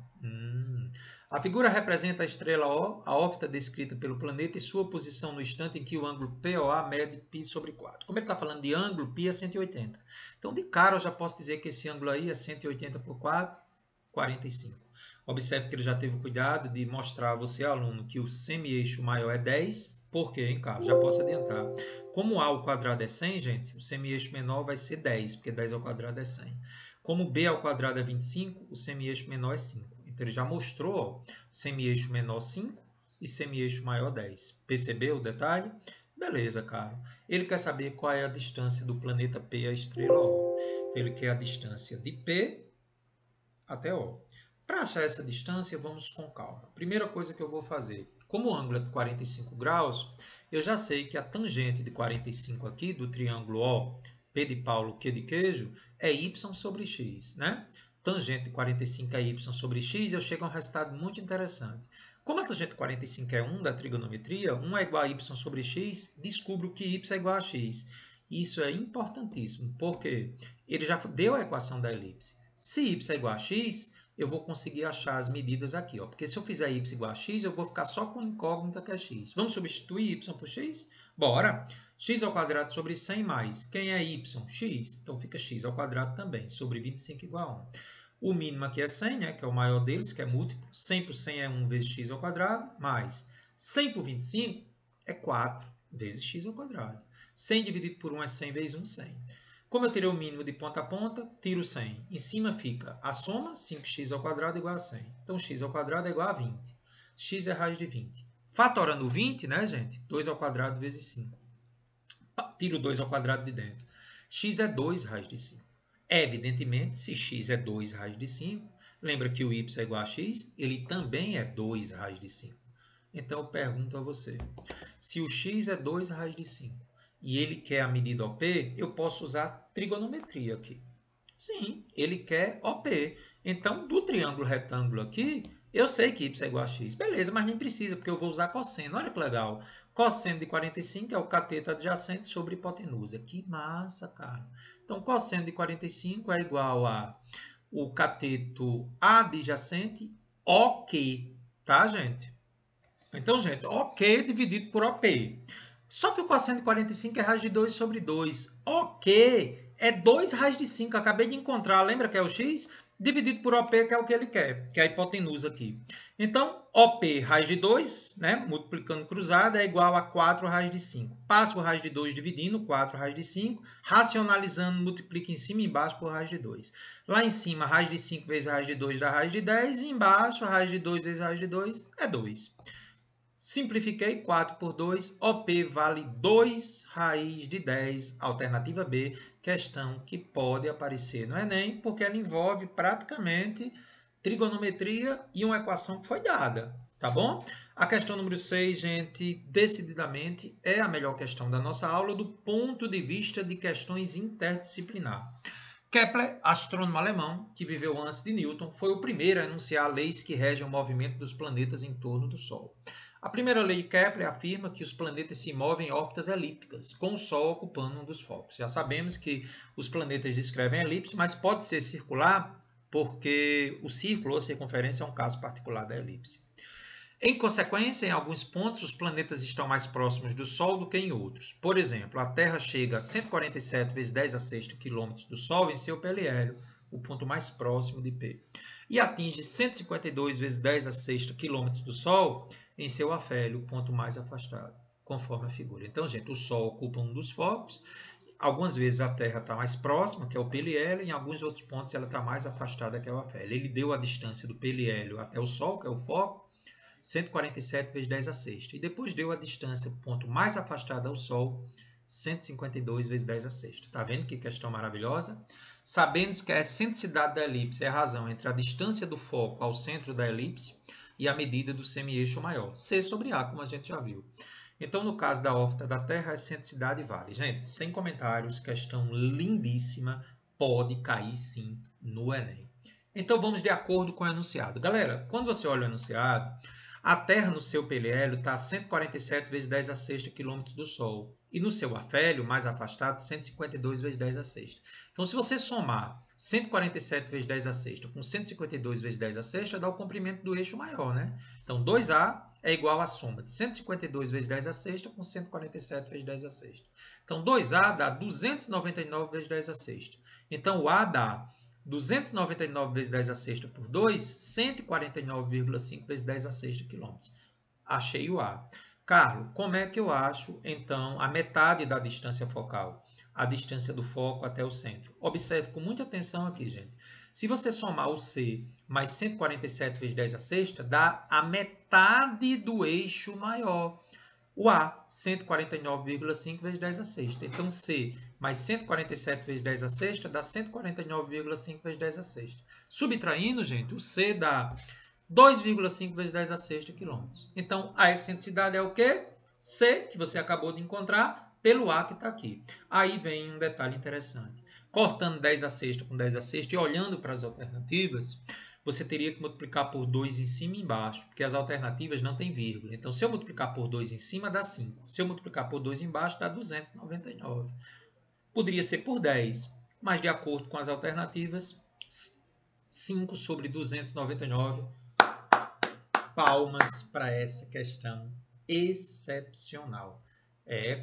A figura representa a estrela O, a órbita descrita pelo planeta e sua posição no instante em que o ângulo POA mede π sobre 4. Como ele está falando de ângulo, π é 180. Então, de cara, eu já posso dizer que esse ângulo aí é 180 por 4, 45. Observe que ele já teve o cuidado de mostrar a você, aluno, que o semi-eixo maior é 10. Por quê, hein, Carlos? Já posso adiantar. Como A ao quadrado é 100, gente, o semi-eixo menor vai ser 10, porque 10 ao quadrado é 100. Como B ao quadrado é 25, o semi-eixo menor é 5. Então, ele já mostrou, ó, semi-eixo menor 5 e semi-eixo maior 10. Percebeu o detalhe? Beleza, cara. Ele quer saber qual é a distância do planeta P à estrela O. Então, ele quer a distância de P até O. Para achar essa distância, vamos com calma. Primeira coisa que eu vou fazer, como o ângulo é de 45 graus, eu já sei que a tangente de 45 aqui, do triângulo O, P de Paulo, Q de queijo, é y sobre x, né? Tangente de 45 é y sobre x, eu chego a um resultado muito interessante. Como a tangente de 45 é 1 da trigonometria, 1 é igual a y sobre x, descubro que y é igual a x. Isso é importantíssimo, porque ele já deu a equação da elipse. Se y é igual a x, eu vou conseguir achar as medidas aqui, ó. Porque se eu fizer y igual a x, eu vou ficar só com incógnita que é x. Vamos substituir y por x? Bora! X ao quadrado sobre 100 mais. Quem é y? X. Então fica x ao quadrado também, sobre 25 igual a 1. O mínimo aqui é 100, né, que é o maior deles, que é múltiplo. 100 por 100 é 1 vezes x ao quadrado, mais 100 por 25 é 4 vezes x ao quadrado. 100 dividido por 1 é 100 vezes 1, 100. Como eu tirei o mínimo de ponta a ponta, tiro 100. Em cima fica a soma, 5x ao quadrado igual a 100. Então, x ao quadrado é igual a 20. X é raiz de 20. Fatorando 20, né, gente? 2 ao quadrado vezes 5. Tiro 2 ao quadrado de dentro. X é 2 raiz de 5. Evidentemente, se x é 2 raiz de 5, lembra que o y é igual a x, ele também é 2 raiz de 5. Então, eu pergunto a você, se o x é 2 raiz de 5, e ele quer a medida OP, eu posso usar trigonometria aqui. Sim, ele quer OP. Então, do triângulo retângulo aqui, eu sei que y é igual a x. Beleza, mas nem precisa, porque eu vou usar cosseno. Olha que legal. Cosseno de 45 é o cateto adjacente sobre hipotenusa. Que massa, cara. Então, cosseno de 45 é igual a o cateto adjacente OQ. Tá, gente? Então, gente, OQ dividido por OP. Só que o cosseno de 45 é raiz de 2 sobre 2. OQ é 2 raiz de 5. Acabei de encontrar, lembra que é o x? Dividido por OP, que é o que ele quer, que é a hipotenusa aqui. Então, OP raiz de 2, né, multiplicando cruzada, é igual a 4 raiz de 5. Passo por raiz de 2 dividindo, 4 raiz de 5. Racionalizando, multiplica em cima e embaixo por raiz de 2. Lá em cima, raiz de 5 vezes raiz de 2 dá raiz de 10. E embaixo, raiz de 2 vezes raiz de 2 é 2. Simplifiquei 4 por 2, OP vale 2 raiz de 10, alternativa B, questão que pode aparecer no Enem, porque ela envolve praticamente trigonometria e uma equação que foi dada, tá bom? A questão número 6, gente, decididamente é a melhor questão da nossa aula do ponto de vista de questões interdisciplinar. Kepler, astrônomo alemão, que viveu antes de Newton, foi o primeiro a enunciar leis que regem o movimento dos planetas em torno do Sol. A primeira lei de Kepler afirma que os planetas se movem em órbitas elípticas, com o Sol ocupando um dos focos. Já sabemos que os planetas descrevem elipse, mas pode ser circular porque o círculo ou circunferência é um caso particular da elipse. Em consequência, em alguns pontos, os planetas estão mais próximos do Sol do que em outros. Por exemplo, a Terra chega a 147 vezes 10 a sexta quilômetros do Sol em seu periélio, o ponto mais próximo de P, e atinge 152 vezes 10 a sexta quilômetros do Sol em seu afélio, o ponto mais afastado, conforme a figura. Então, gente, o Sol ocupa um dos focos. Algumas vezes a Terra está mais próxima, que é o periélio, e em alguns outros pontos ela está mais afastada, que é o afélio. Ele deu a distância do periélio até o Sol, que é o foco, 147 vezes 10 a sexta. E depois deu a distância, o ponto mais afastado ao Sol, 152 vezes 10 a sexta. Tá vendo que questão maravilhosa? Sabendo que a excentricidade da elipse é a razão entre a distância do foco ao centro da elipse e a medida do semi-eixo maior. C sobre A, como a gente já viu. Então, no caso da órbita da Terra, a excentricidade vale. Gente, sem comentários, questão lindíssima, pode cair sim no Enem. Então, vamos de acordo com o enunciado. Galera, quando você olha o enunciado, A Terra no seu periélio está a 147 vezes 10 a sexta quilômetros do Sol. E no seu afélio, mais afastado, 152 vezes 10 a sexta. Então, se você somar 147 vezes 10 a sexta com 152 vezes 10 a sexta, dá o comprimento do eixo maior, né? Então, 2A é igual à soma de 152 vezes 10 a sexta com 147 vezes 10 a sexta. Então, 2A dá 299 vezes 10 a sexta. Então, o A dá 299 vezes 10 a sexta por 2, 149,5 vezes 10 a sexta quilômetros. Achei o A. Carlos, como é que eu acho, então, a metade da distância focal? A distância do foco até o centro. Observe com muita atenção aqui, gente. Se você somar o C mais 147 vezes 10 a sexta, dá a metade do eixo maior. O A, 149,5 vezes 10 a sexta. Então, C mais 147 vezes 10 a sexta dá 149,5 vezes 10 a sexta. Subtraindo, gente, o C dá 2,5 vezes 10 a sexta quilômetros. Então, a excentricidade é o quê? C, que você acabou de encontrar, pelo A que está aqui. Aí vem um detalhe interessante. Cortando 10 a sexta com 10 a sexta e olhando para as alternativas, você teria que multiplicar por 2 em cima e embaixo, porque as alternativas não têm vírgula. Então, se eu multiplicar por 2 em cima, dá 5. Se eu multiplicar por 2 embaixo, dá 299. Poderia ser por 10, mas de acordo com as alternativas, 5 sobre 299. Palmas para essa questão excepcional.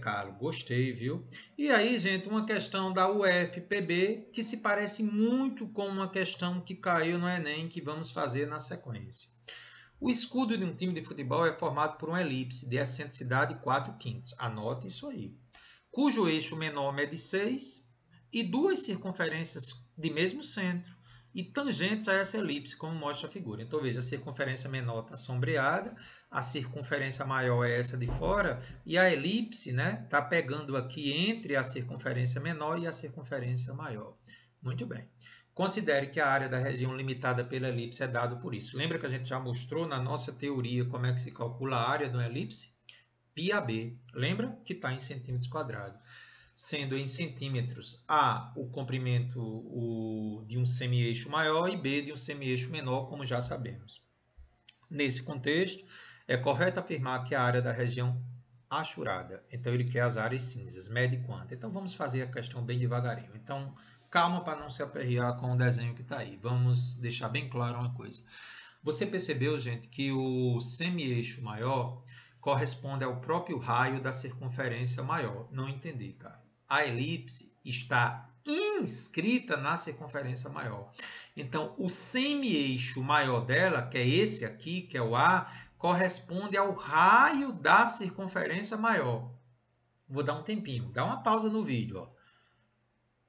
Carlos, gostei, viu? E aí, gente, uma questão da UFPB que se parece muito com uma questão que caiu no Enem, que vamos fazer na sequência. O escudo de um time de futebol é formado por uma elipse de excentricidade 4/5. Anote isso aí. Cujo eixo menor mede 6 e duas circunferências de mesmo centro e tangentes a essa elipse, como mostra a figura. Então, veja, a circunferência menor está sombreada, a circunferência maior é essa de fora, e a elipse, né, está pegando aqui entre a circunferência menor e a circunferência maior. Muito bem. Considere que a área da região limitada pela elipse é dada por isso. Lembra que a gente já mostrou na nossa teoria como é que se calcula a área de uma elipse? πb. Lembra que está em centímetros quadrados. Sendo em centímetros A o comprimento de um semi-eixo maior e B de um semi-eixo menor, como já sabemos. Nesse contexto, é correto afirmar que a área da região achurada, então ele quer as áreas cinzas, mede quanto? Então vamos fazer a questão bem devagarinho. Então, calma para não se aperrear com o desenho que está aí. Vamos deixar bem claro uma coisa. Você percebeu, gente, que o semi-eixo maior corresponde ao próprio raio da circunferência maior. Não entendi, cara. A elipse está inscrita na circunferência maior. Então, o semi-eixo maior dela, que é esse aqui, que é o A, corresponde ao raio da circunferência maior. Vou dar um tempinho, dá uma pausa no vídeo. Ó.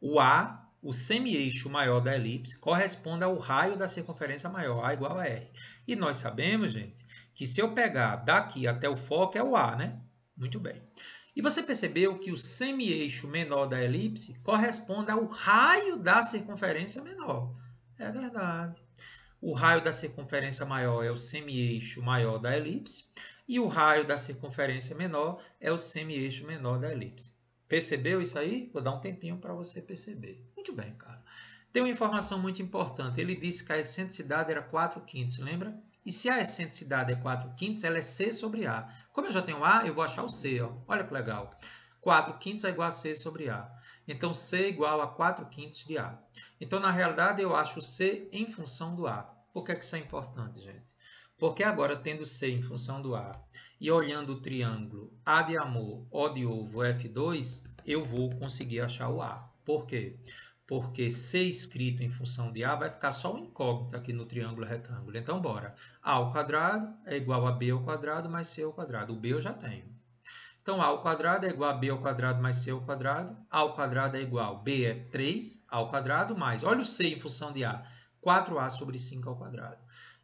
O A, o semi-eixo maior da elipse, corresponde ao raio da circunferência maior, A igual a R. E nós sabemos, gente, que se eu pegar daqui até o foco é o A, né? Muito bem. E você percebeu que o semi-eixo menor da elipse corresponde ao raio da circunferência menor. É verdade. O raio da circunferência maior é o semi-eixo maior da elipse e o raio da circunferência menor é o semi-eixo menor da elipse. Percebeu isso aí? Vou dar um tempinho para você perceber. Muito bem, cara. Tem uma informação muito importante. Ele disse que a excentricidade era 4/5, lembra? E se a excentricidade é 4/5, ela é C sobre A. Como eu já tenho A, eu vou achar o C. Ó. Olha que legal. 4/5 é igual a C sobre A. Então, C é igual a 4/5 de A. Então, na realidade, eu acho C em função do A. Por que isso é importante, gente? Porque agora, tendo C em função do A e olhando o triângulo A de amor, O de ovo, F2, eu vou conseguir achar o A. Por quê? Porque C escrito em função de A vai ficar só um incógnito aqui no triângulo retângulo. Então, bora. A ao quadrado é igual a B ao quadrado mais C ao quadrado. O B eu já tenho. Então, A ao quadrado é igual a B ao quadrado mais C ao quadrado. A ao quadrado é igual, B é 3 ao quadrado mais, olha o C em função de A, 4A sobre 5 ao quadrado.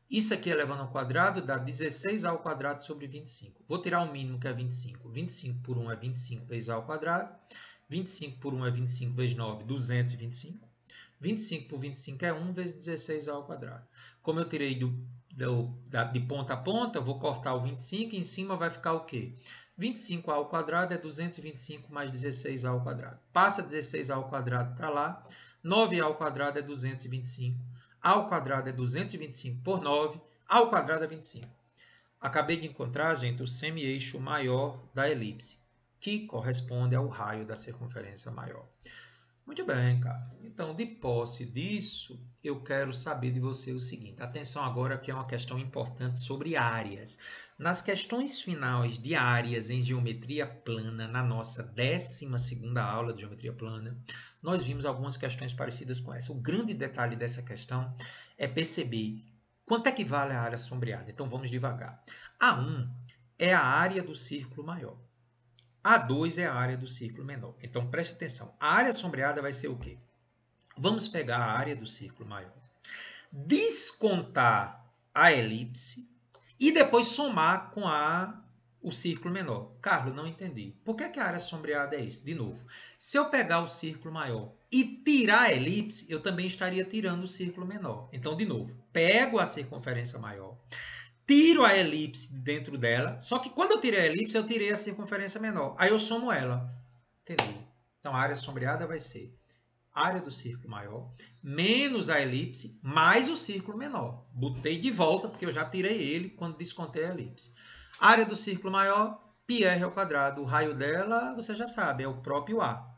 Isso aqui elevando ao quadrado dá 16A ao quadrado sobre 25. Vou tirar o mínimo que é 25. 25 por 1 é 25 vezes A ao quadrado. 25 por 1 é 25 vezes 9, 225. 25 por 25 é 1 vezes 16A ao quadrado. Como eu tirei de ponta a ponta, vou cortar o 25 e em cima vai ficar o quê? 25A ao quadrado é 225 mais 16A ao quadrado. Passa 16A ao quadrado para lá. 9A ao quadrado é 225. A ao quadrado é 225 por 9. A ao quadrado é 25. Acabei de encontrar, gente, o semi-eixo maior da elipse, que corresponde ao raio da circunferência maior. Muito bem, cara. Então, de posse disso, eu quero saber de você o seguinte. Atenção agora que é uma questão importante sobre áreas. Nas questões finais de áreas em geometria plana, na nossa 12ª aula de geometria plana, nós vimos algumas questões parecidas com essa. O grande detalhe dessa questão é perceber quanto é que vale a área sombreada. Então, vamos devagar. A1 é a área do círculo maior. A2 é a área do círculo menor. Então, preste atenção. A área sombreada vai ser o quê? Vamos pegar a área do círculo maior, descontar a elipse e depois somar com o círculo menor. Carlos, não entendi. Por que a área sombreada é isso? De novo, se eu pegar o círculo maior e tirar a elipse, eu também estaria tirando o círculo menor. Então, de novo, pego a circunferência maior, tiro a elipse de dentro dela, só que quando eu tirei a elipse, eu tirei a circunferência menor. Aí eu somo ela. Entendi. Então, a área sombreada vai ser a área do círculo maior, menos a elipse, mais o círculo menor. Botei de volta, porque eu já tirei ele quando descontei a elipse. A área do círculo maior, πr ao quadrado. O raio dela, você já sabe, é o próprio A.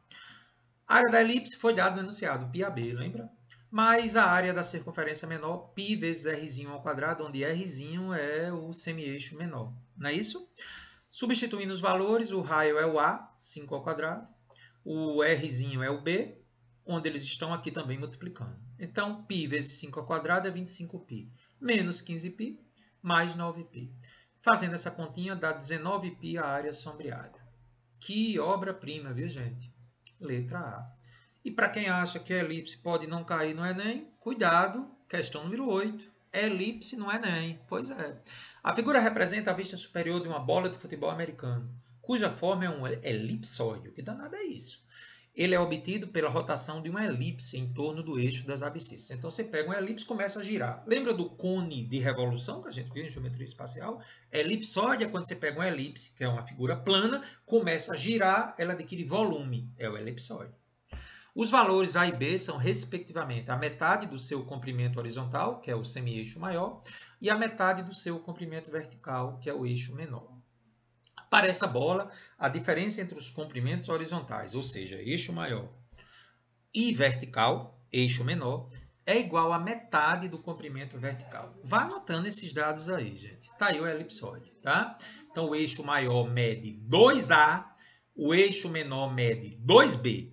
A área da elipse foi dado no enunciado, πab, lembra? Mais a área da circunferência menor, π vezes r ao quadrado, onde r é o semi-eixo menor. Não é isso? Substituindo os valores, o raio é o A, 5 ao quadrado. O r é o B, onde eles estão aqui também multiplicando. Então, π vezes 5 ao quadrado é 25π. Menos 15π, mais 9π. Fazendo essa continha, dá 19π a área sombreada. Que obra-prima, viu, gente? Letra A. E para quem acha que a elipse pode não cair no Enem, cuidado, questão número 8. Elipse no Enem. Pois é. A figura representa a vista superior de uma bola de futebol americano, cuja forma é um elipsóide. Que danado é isso? Ele é obtido pela rotação de uma elipse em torno do eixo das abscissas. Então, você pega uma elipse e começa a girar. Lembra do cone de revolução que a gente viu em geometria espacial? Elipsóide é quando você pega uma elipse, que é uma figura plana, começa a girar, ela adquire volume. É o elipsóide. Os valores A e B são, respectivamente, a metade do seu comprimento horizontal, que é o semi-eixo maior, e a metade do seu comprimento vertical, que é o eixo menor. Para essa bola, a diferença entre os comprimentos horizontais, ou seja, eixo maior, e vertical, eixo menor, é igual a metade do comprimento vertical. Vá anotando esses dados aí, gente. Tá aí o elipsóide, tá? Então, o eixo maior mede 2A, o eixo menor mede 2B.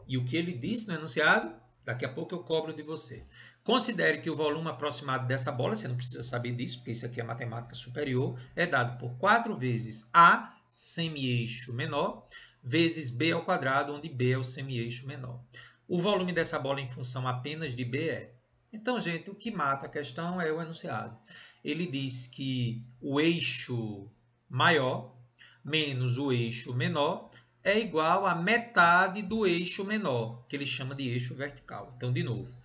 E o que ele disse no enunciado, daqui a pouco eu cobro de você. Considere que o volume aproximado dessa bola, você não precisa saber disso, porque isso aqui é matemática superior, é dado por 4 vezes A, semi-eixo menor, vezes B ao quadrado, onde B é o semi-eixo menor. O volume dessa bola em função apenas de B é. Então, gente, o que mata a questão é o enunciado. Ele diz que o eixo maior menos o eixo menor é igual a metade do eixo menor, que ele chama de eixo vertical. Então, de novo,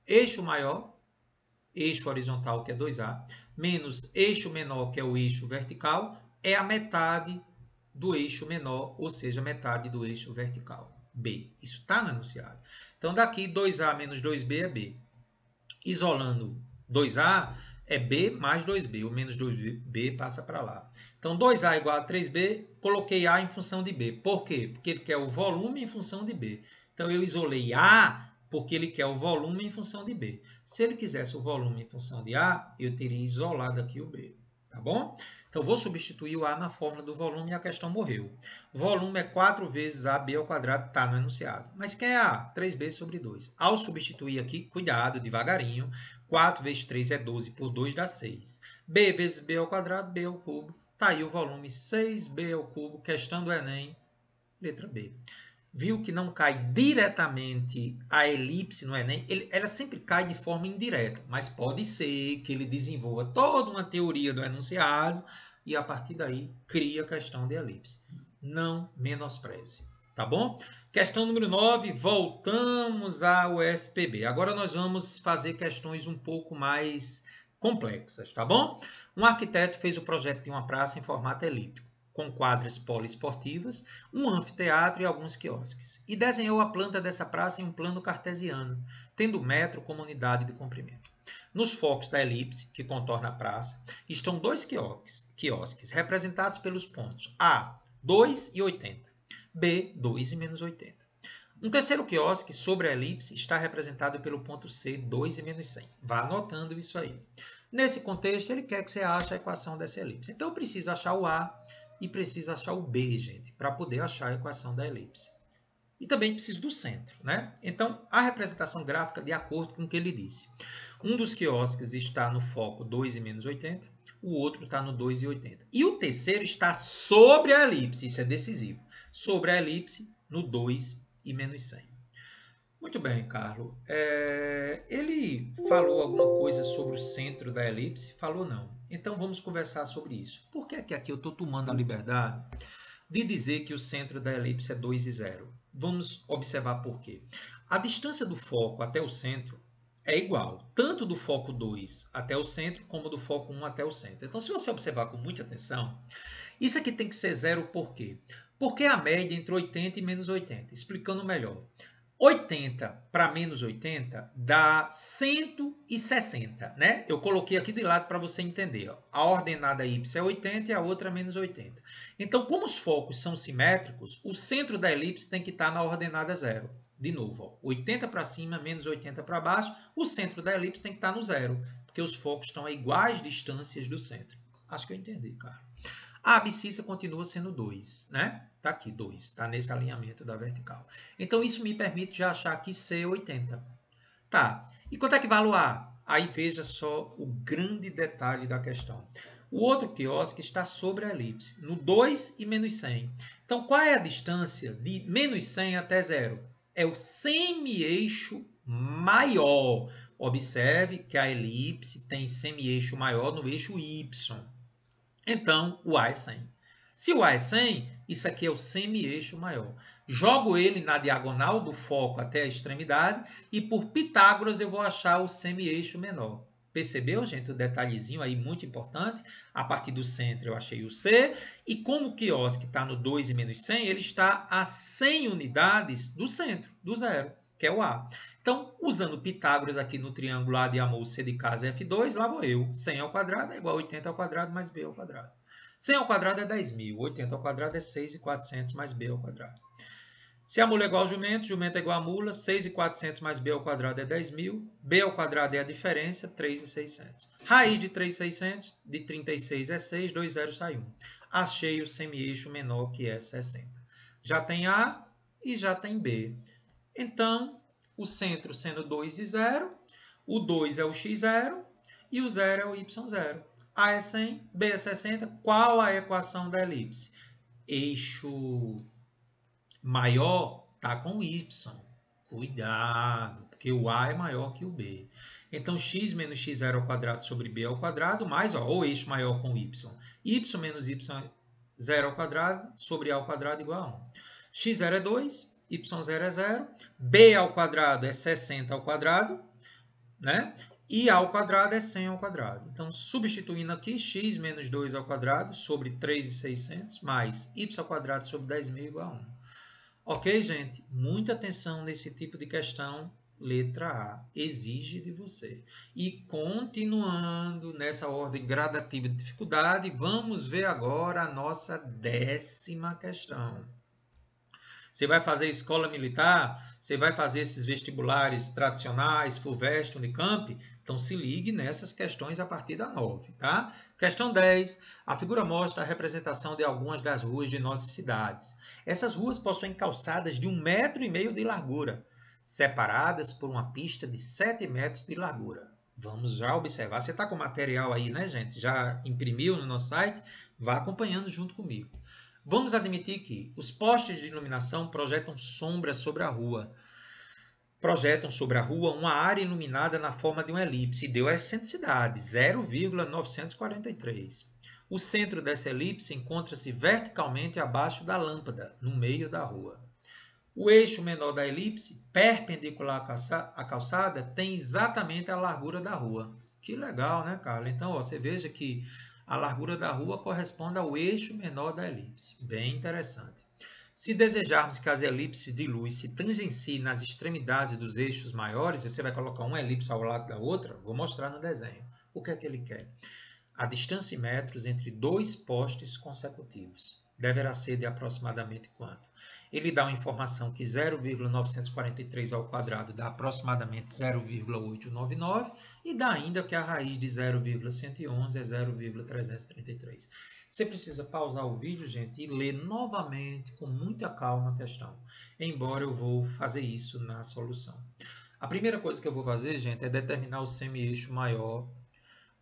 eixo maior, eixo horizontal, que é 2A, menos eixo menor, que é o eixo vertical, é a metade do eixo menor, ou seja, metade do eixo vertical, B. Isso está no enunciado. Então, daqui 2A menos 2B é B. Isolando 2A, é B mais 2B. O menos 2B passa para lá. Então, 2A igual a 3B, coloquei A em função de B. Por quê? Porque ele quer o volume em função de B. Então, eu isolei A porque ele quer o volume em função de B. Se ele quisesse o volume em função de A, eu teria isolado aqui o B. Tá bom? Então, vou substituir o A na fórmula do volume e a questão morreu. Volume é 4 vezes AB ao quadrado, está no enunciado. Mas quem é A? 3B sobre 2. Ao substituir aqui, cuidado, devagarinho, 4 vezes 3 é 12, por 2 dá 6. B vezes B ao quadrado, B ao cubo. Está aí o volume 6B ao cubo, questão do Enem, letra B. Viu que não cai diretamente a elipse no Enem? Ela sempre cai de forma indireta, mas pode ser que ele desenvolva toda uma teoria do enunciado e a partir daí cria a questão de elipse. Não menospreze, tá bom? Questão número 9, voltamos ao FPB. Agora nós vamos fazer questões um pouco mais complexas, tá bom? Um arquiteto fez o projeto de uma praça em formato elíptico, com quadras poliesportivas, um anfiteatro e alguns quiosques, e desenhou a planta dessa praça em um plano cartesiano, tendo o metro como unidade de comprimento. Nos focos da elipse, que contorna a praça, estão dois quiosques representados pelos pontos A, 2 e 80, B, 2 e menos 80. Um terceiro quiosque sobre a elipse está representado pelo ponto C, 2 e menos 100. Vá anotando isso aí. Nesse contexto, ele quer que você ache a equação dessa elipse. Então, eu preciso achar o A e preciso achar o B, gente, para poder achar a equação da elipse. E também preciso do centro, né? Então, a representação gráfica de acordo com o que ele disse. Um dos quiosques está no foco 2 e menos 80, o outro está no 2 e 80. E o terceiro está sobre a elipse, isso é decisivo. Sobre a elipse, no 2 e menos 100. Muito bem, Carlos. Ele falou alguma coisa sobre o centro da elipse? Falou não. Então vamos conversar sobre isso. Por que é que aqui eu estou tomando a liberdade de dizer que o centro da elipse é 2 e 0? Vamos observar por quê. A distância do foco até o centro é igual, tanto do foco 2 até o centro, como do foco 1 até o centro. Então, se você observar com muita atenção, isso aqui tem que ser zero por quê? Porque a média entre 80 e menos 80. Explicando melhor. 80 para menos 80 dá 160, né? Eu coloquei aqui de lado para você entender. Ó. A ordenada y é 80 e a outra é menos 80. Então, como os focos são simétricos, o centro da elipse tem que estar na ordenada 0. De novo, ó, 80 para cima, menos 80 para baixo, o centro da elipse tem que estar no 0, porque os focos estão a iguais distâncias do centro. Acho que eu entendi, cara. A abscissa continua sendo 2, né? Está aqui, 2. Está nesse alinhamento da vertical. Então, isso me permite já achar aqui C 80. Tá. E quanto é que vale o A? Aí veja só o grande detalhe da questão. O outro quiosque está sobre a elipse, no 2 e menos 100. Então, qual é a distância de menos 100 até 0? É o semi-eixo maior. Observe que a elipse tem semi-eixo maior no eixo Y. Então, o A é 100. Se o A é 100, isso aqui é o semi-eixo maior. Jogo ele na diagonal do foco até a extremidade e por Pitágoras eu vou achar o semi-eixo menor. Percebeu, gente? O detalhezinho aí muito importante. A partir do centro eu achei o C. E como o quiosque está no 2 e menos 100, ele está a 100 unidades do centro, do zero, que é o A. Então, usando Pitágoras aqui no triângulo A de amor, C de casa F2, lá vou eu. 100 ao quadrado é igual a 80 ao quadrado mais B ao quadrado. 100 ao quadrado é 10.000. 80 ao quadrado é 6.400 mais B ao quadrado. Se a mula é igual ao jumento, jumento é igual a mula, 6.400 mais B ao quadrado é 10.000. B ao quadrado é a diferença, 3.600. Raiz de 3.600, de 36 é 6, 2 zeros sai 1. Achei o semi-eixo menor, que é 60. Já tem A e já tem B. Então, o centro sendo 2 e 0, o 2 é o x0 e o 0 é o y0. A é 100, B é 60. Qual a equação da elipse? Eixo maior está com y. Cuidado, porque o A é maior que o B. Então, x menos x0 ao quadrado sobre b ao quadrado, mais o eixo maior com y. Y menos y0 ao quadrado sobre a ao quadrado igual a 1. x0 é 2, y0 é 0, b ao quadrado é 60 ao quadrado, né? E a ao quadrado é 100 ao quadrado. Então, substituindo aqui, x menos 2 ao quadrado sobre 3.600 mais y ao quadrado sobre 10.000 igual a 1. Ok, gente? Muita atenção nesse tipo de questão. Letra A. Exige de você. E continuando nessa ordem gradativa de dificuldade, vamos ver agora a nossa 10ª questão. Você vai fazer escola militar? Você vai fazer esses vestibulares tradicionais, FUVEST, Unicamp? Então se ligue nessas questões a partir da 9, tá? Questão 10. A figura mostra a representação de algumas das ruas de nossas cidades. Essas ruas possuem calçadas de 1,5 m de largura, separadas por uma pista de 7 metros de largura. Vamos já observar. Você está com o material aí, né, gente? Já imprimiu no nosso site? Vá acompanhando junto comigo. Vamos admitir que os postes de iluminação projetam sombras sobre a rua. Projetam sobre a rua uma área iluminada na forma de uma elipse e deu a excentricidade, 0,943. O centro dessa elipse encontra-se verticalmente abaixo da lâmpada, no meio da rua. O eixo menor da elipse, perpendicular à calçada, tem exatamente a largura da rua. Que legal, né, Carla? Então, ó, você veja que a largura da rua corresponde ao eixo menor da elipse. Bem interessante. Se desejarmos que as elipses de luz se tangenciem nas extremidades dos eixos maiores, você vai colocar uma elipse ao lado da outra, vou mostrar no desenho. O que é que ele quer? A distância em metros entre dois postes consecutivos deverá ser de aproximadamente quanto? Ele dá uma informação que 0,943 ao quadrado dá aproximadamente 0,899 e dá ainda que a raiz de 0,111 é 0,333. Você precisa pausar o vídeo, gente, e ler novamente com muita calma a questão, embora eu vou fazer isso na solução. A primeira coisa que eu vou fazer, gente, é determinar o semi-eixo maior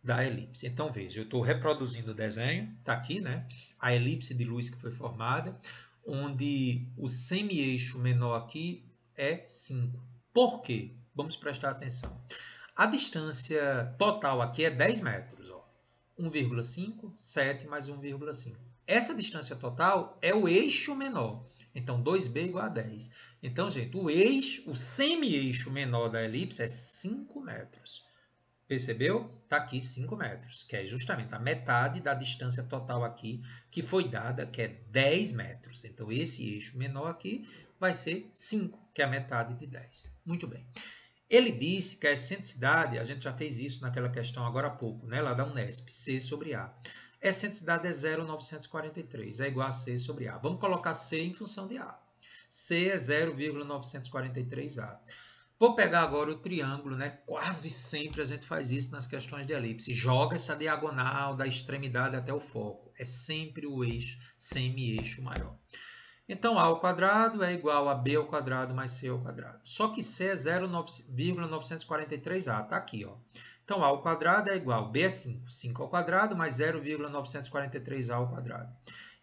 da elipse. Então, veja, eu estou reproduzindo o desenho, está aqui, né? A elipse de luz que foi formada, onde o semi-eixo menor aqui é 5. Por quê? Vamos prestar atenção. A distância total aqui é 10 metros. 1,5, 7 mais 1,5. Essa distância total é o eixo menor. Então, 2b igual a 10. Então, gente, o semi-eixo menor da elipse é 5 metros. Percebeu? Está aqui 5 metros, que é justamente a metade da distância total aqui, que foi dada, que é 10 metros. Então, esse eixo menor aqui vai ser 5, que é a metade de 10. Muito bem. Ele disse que a excentricidade, a gente já fez isso naquela questão agora há pouco, né, lá da Unesp, C sobre A. A excentricidade é 0,943, é igual a C sobre A. Vamos colocar C em função de A. C é 0,943A. Vou pegar agora o triângulo, né? Quase sempre a gente faz isso nas questões de elipse. Joga essa diagonal da extremidade até o foco. É sempre o eixo, semi-eixo maior. Então, A ao quadrado é igual a B ao quadrado mais C ao quadrado. Só que C é 0,943A. Está aqui, ó. Então, A ao quadrado é igual, B é 5. 5 ao quadrado mais 0,943A ao quadrado.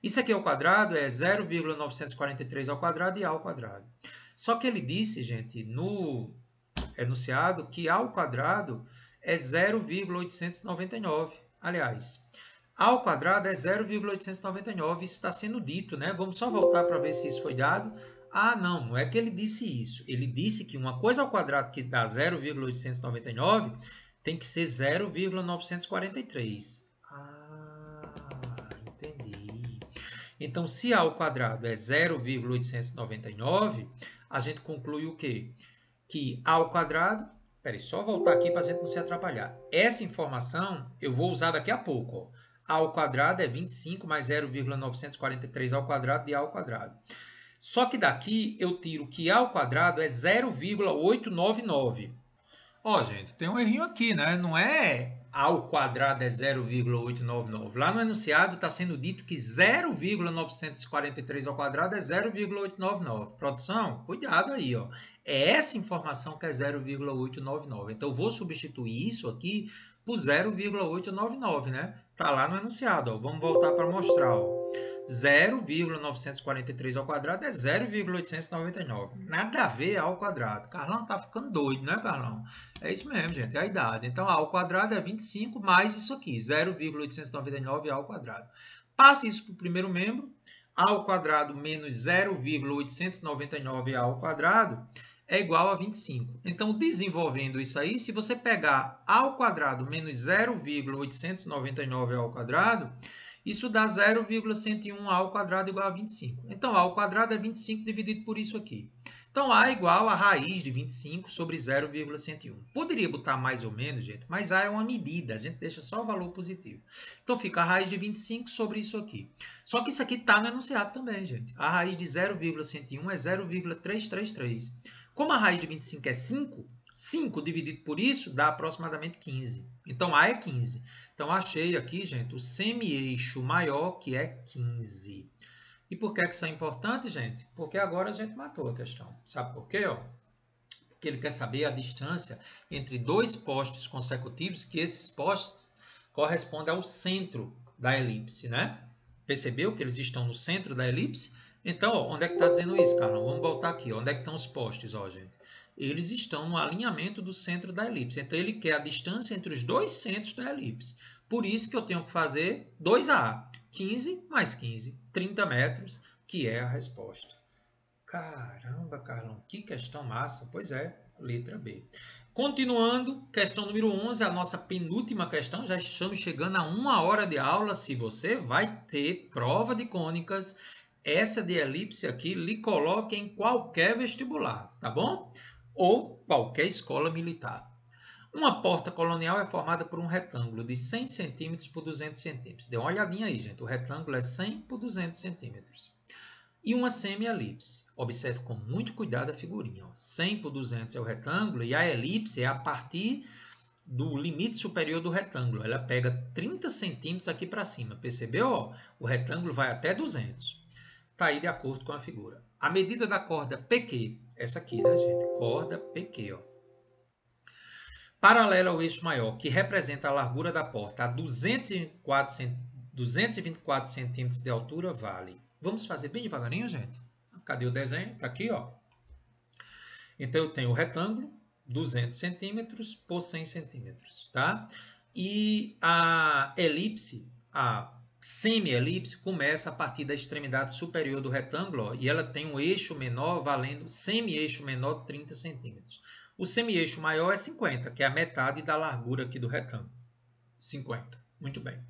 Isso aqui ao quadrado é 0,943 ao quadrado e A ao quadrado. Só que ele disse, gente, no enunciado, que A ao quadrado é 0,899. Aliás, A ao quadrado é 0,899. Isso está sendo dito, né? Vamos só voltar para ver se isso foi dado. Ah, não é que ele disse isso. Ele disse que uma coisa ao quadrado que dá 0,899 tem que ser 0,943. Entendi. Então, se A ao quadrado é 0,899, a gente conclui o quê? Que A ao quadrado... Espera aí, só voltar aqui para a gente não se atrapalhar. Essa informação eu vou usar daqui a pouco. Ó. A ao quadrado é 25 mais 0,943 ao quadrado de A ao quadrado. Só que daqui eu tiro que A ao quadrado é 0,899. Ó, gente, tem um errinho aqui, né? Não é A ao quadrado é 0,899. Lá no enunciado está sendo dito que 0,943 ao quadrado é 0,899. Produção, cuidado aí, ó. É essa informação que é 0,899. Então, eu vou substituir isso aqui por 0,899, né? Tá lá no enunciado, ó. Vamos voltar para mostrar, ó. 0,943 ao quadrado é 0,899. Nada a ver ao quadrado. Carlão tá ficando doido, né, Carlão? É isso mesmo, gente. É a idade. Então, A ao quadrado é 25 mais isso aqui. 0,899 ao quadrado. Passe isso para o primeiro membro. A ao quadrado menos 0,899 ao quadrado é igual a 25. Então, desenvolvendo isso aí, se você pegar A ao quadrado menos 0,899 ao quadrado, isso dá 0,101 ao quadrado igual a 25. Então, A ao quadrado é 25 dividido por isso aqui. Então, A é igual a raiz de 25 sobre 0,101. Poderia botar mais ou menos, gente, mas A é uma medida. A gente deixa só o valor positivo. Então, fica a raiz de 25 sobre isso aqui. Só que isso aqui está no enunciado também, gente. A raiz de 0,101 é 0,333. Como a raiz de 25 é 5, 5 dividido por isso dá aproximadamente 15. Então, A é 15. Então, achei aqui, gente, o semi-eixo maior, que é 15. E por que isso é importante, gente? Porque agora a gente matou a questão. Sabe por quê? Ó? Porque ele quer saber a distância entre dois postes consecutivos, que esses postes correspondem ao centro da elipse, né? Percebeu que eles estão no centro da elipse? Então, ó, onde é que está dizendo isso, Carlão? Vamos voltar aqui. Onde é que estão os postes, ó, gente? Eles estão no alinhamento do centro da elipse. Então, ele quer a distância entre os dois centros da elipse. Por isso que eu tenho que fazer 2A. 15 mais 15, 30 metros, que é a resposta. Caramba, Carlão, que questão massa. Pois é, letra B. Continuando, questão número 11, a nossa penúltima questão. Já estamos chegando a 1 hora de aula. Se você vai ter prova de cônicas, essa de elipse aqui lhe coloque em qualquer vestibular, tá bom? Ou qualquer escola militar. Uma porta colonial é formada por um retângulo de 100 centímetros por 200 centímetros. Dê uma olhadinha aí, gente. O retângulo é 100 por 200 centímetros. E uma semi-elipse. Observe com muito cuidado a figurinha. 100 por 200 é o retângulo e a elipse é a partir do limite superior do retângulo. Ela pega 30 centímetros aqui para cima. Percebeu? O retângulo vai até 200. Está aí de acordo com a figura. A medida da corda PQ, essa aqui, né, gente? Corda PQ, ó. Paralela ao eixo maior, que representa a largura da porta a 224 centímetros de altura, vale. Vamos fazer bem devagarinho, gente? Cadê o desenho? Está aqui, ó. Então, eu tenho o retângulo, 200 centímetros por 100 centímetros, tá? E a elipse, a semi-elipse, começa a partir da extremidade superior do retângulo, ó, e ela tem um eixo menor valendo, semi-eixo menor, 30 centímetros. O semi-eixo maior é 50, que é a metade da largura aqui do retângulo. 50. Muito bem.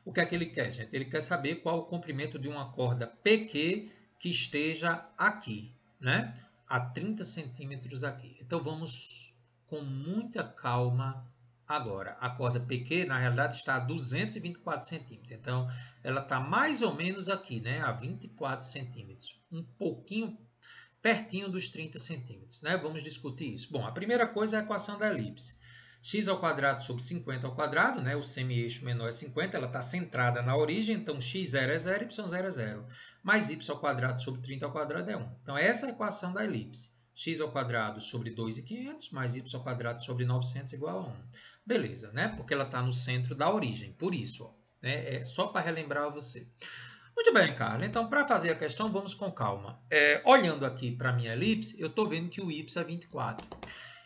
O que é que ele quer, gente? Ele quer saber qual o comprimento de uma corda PQ que esteja aqui, né? A 30 centímetros aqui. Então, vamos com muita calma agora. A corda PQ, na realidade, está a 224 centímetros. Então, ela está mais ou menos aqui, né? A 24 centímetros. Um pouquinho pertinho dos 30 centímetros, né? Vamos discutir isso. Bom, a primeira coisa é a equação da elipse. X ao quadrado sobre 50 ao quadrado, né? O semi-eixo menor é 50, ela está centrada na origem, então x0 é 0, y0 é 0. Mais y ao quadrado sobre 30 ao quadrado é 1. Então, essa é a equação da elipse. X ao quadrado sobre 2.500 mais y ao quadrado sobre 900 igual a 1. Beleza, né? Porque ela está no centro da origem, por isso, ó, né? É só para relembrar você. Muito bem, Carla. Então, para fazer a questão, vamos com calma. Olhando aqui para a minha elipse, eu estou vendo que o y é 24.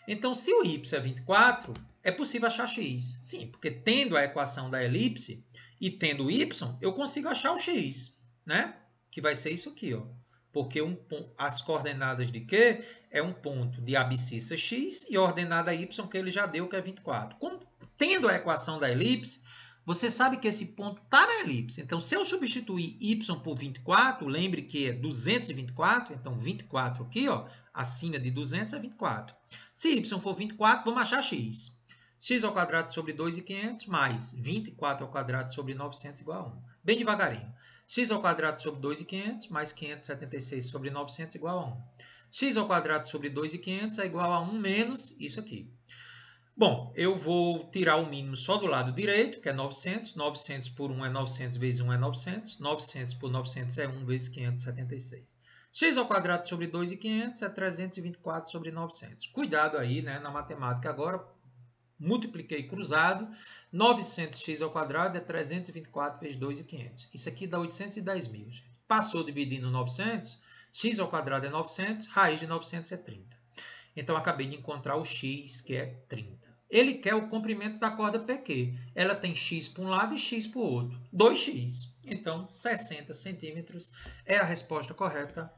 Então, se o y é 24, é possível achar x. Sim, porque tendo a equação da elipse e tendo o y, eu consigo achar o x, né? Que vai ser isso aqui, ó. Porque as coordenadas de Q é um ponto de abscissa x e a ordenada y que ele já deu, que é 24. Tendo a equação da elipse, você sabe que esse ponto está na elipse. Então, se eu substituir y por 24, lembre que é 224, então 24 aqui, ó, acima de 200 é 24. Se y for 24, vamos achar x. X ao quadrado sobre 2.500 mais 24 ao quadrado sobre 900 igual a 1. Bem devagarinho. X ao quadrado sobre 2.500 mais 576 sobre 900 igual a 1. X ao quadrado sobre 2.500 é igual a 1 menos isso aqui. Bom, eu vou tirar o mínimo só do lado direito, que é 900. 900 por 1 é 900 vezes 1 é 900. 900 por 900 é 1 vezes 576. X ao quadrado sobre 2.500 é 324 sobre 900. Cuidado aí, né, na matemática agora. Multipliquei cruzado. 900x ao quadrado é 324 vezes 2.500. Isso aqui dá 810 mil, gente. Passou dividindo 900, x ao quadrado é 900, raiz de 900 é 30. Então, acabei de encontrar o x, que é 30. Ele quer o comprimento da corda PQ. Ela tem x para um lado e x para o outro. 2x. Então, 60 centímetros é a resposta correta,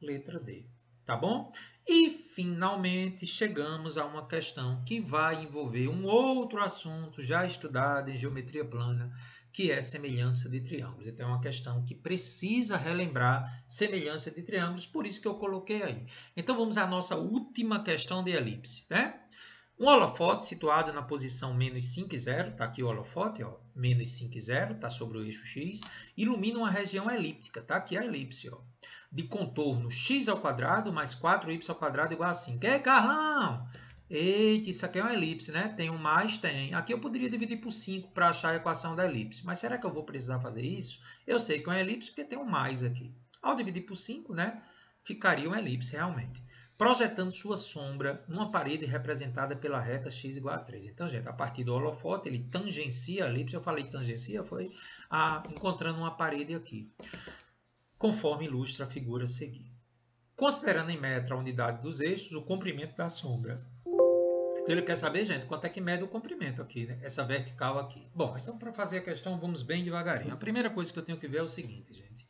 letra D. Tá bom? E, finalmente, chegamos a uma questão que vai envolver um outro assunto já estudado em geometria plana, que é semelhança de triângulos. Então, é uma questão que precisa relembrar semelhança de triângulos, por isso que eu coloquei aí. Então, vamos à nossa última questão de elipse, né? Um holofote situado na posição menos 5 e 0, está aqui o holofote, ó, menos 5 e 0, está sobre o eixo x, ilumina uma região elíptica, está aqui a elipse, ó, de contorno x ao quadrado mais 4y ao quadrado igual a 5. Ei, Carlão! Eita, isso aqui é uma elipse, né? Tem um mais? Tem. Aqui eu poderia dividir por 5 para achar a equação da elipse, mas será que eu vou precisar fazer isso? Eu sei que é uma elipse porque tem um mais aqui. Ao dividir por 5, né, ficaria uma elipse realmente. Projetando sua sombra numa parede representada pela reta x igual a 3. Então, gente, a partir do holofote, ele tangencia a elipse. Eu falei que tangencia, foi encontrando uma parede aqui, conforme ilustra a figura a seguir. Considerando em metro a unidade dos eixos, o comprimento da sombra. Então, ele quer saber, gente, quanto é que mede o comprimento aqui, né? Essa vertical aqui. Bom, então, para fazer a questão, vamos bem devagarinho. A primeira coisa que eu tenho que ver é o seguinte, gente.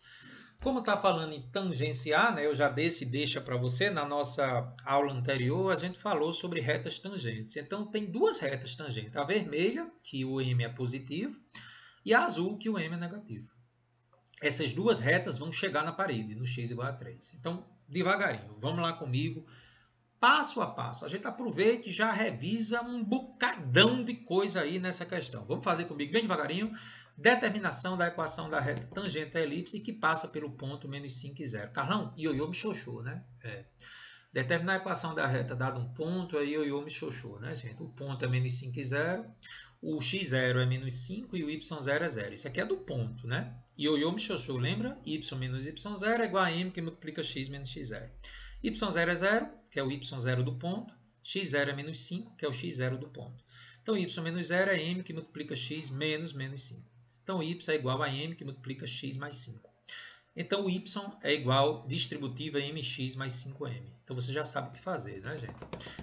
Como está falando em tangenciar, né, eu já dei esse deixa para você, na nossa aula anterior a gente falou sobre retas tangentes. Então tem duas retas tangentes, a vermelha, que o M é positivo, e a azul, que o M é negativo. essas duas retas vão chegar na parede, no x igual a 3. Então, devagarinho, vamos lá comigo, passo a passo. A gente aproveita e já revisa um bocadão de coisa aí nessa questão. Vamos fazer comigo bem devagarinho. Determinação da equação da reta tangente à elipse que passa pelo ponto menos 5 e 0. Carlão, ioiô me xoxô, né? Determinar a equação da reta dado um ponto, aí ioiô me xoxô, né, gente? O ponto é menos 5 e 0, o x0 é menos 5 e o y0 é 0. Isso aqui é do ponto, né? Ioiô me xoxô, lembra? Y menos y0 é igual a m que multiplica x menos x0. y0 é 0, que é o y0 do ponto. x0 é menos 5, que é o x0 do ponto. Então, y menos 0 é m que multiplica x menos 5. Então, y é igual a m que multiplica x mais 5. Então, o y é igual distributiva mx mais 5m. Então, você já sabe o que fazer, né, gente?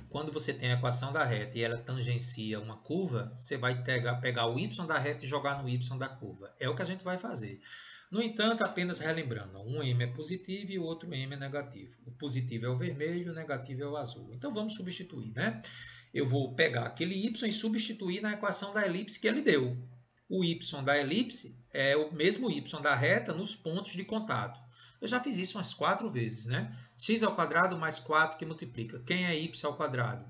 Quando você tem a equação da reta e ela tangencia uma curva, você vai pegar o y da reta e jogar no y da curva. É o que a gente vai fazer. No entanto, apenas relembrando, um m é positivo e o outro m é negativo. O positivo é o vermelho, o negativo é o azul. Então, vamos substituir, né? Eu vou pegar aquele y e substituir na equação da elipse que ele deu. O y da elipse é o mesmo y da reta nos pontos de contato. Eu já fiz isso umas 4 vezes, né? X ao quadrado mais 4 que multiplica. Quem é y ao quadrado?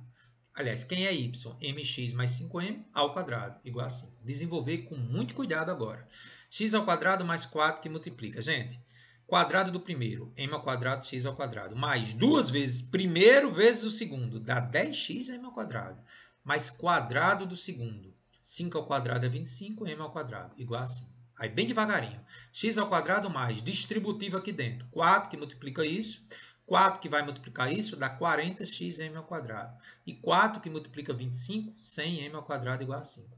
Aliás, quem é y? Mx mais 5m ao quadrado, igual a 5. Desenvolver com muito cuidado agora. X ao quadrado mais 4 que multiplica. Gente, quadrado do primeiro, m ao quadrado, x ao quadrado, mais 2 vezes primeiro vezes o segundo, dá 10x m ao quadrado, mais quadrado do segundo. 5 ao quadrado é 25, m ao quadrado, igual a 5. Aí, bem devagarinho. X ao quadrado mais distributivo aqui dentro. 4 que multiplica isso. 4 que vai multiplicar isso dá 40xm ao quadrado. E 4 que multiplica 25, 100m ao quadrado igual a 5.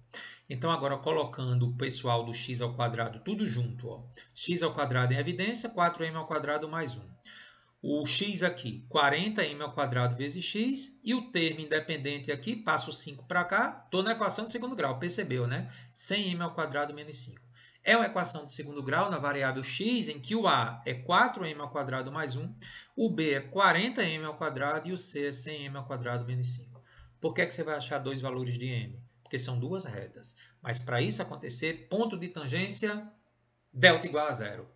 Então, agora colocando o pessoal do x ao quadrado tudo junto. Ó. X ao quadrado em evidência, 4m ao quadrado mais 1. O x aqui, 40m ao quadrado vezes x, e o termo independente aqui, passo o 5 para cá, estou na equação de segundo grau, percebeu, né? 100m ao quadrado menos 5. É uma equação de segundo grau na variável x, em que o a é 4m ao quadrado mais 1, o b é 40m ao quadrado e o c é 100m ao quadrado menos 5. Por que é que você vai achar dois valores de m? Porque são duas retas. Mas para isso acontecer, ponto de tangência, delta igual a 0.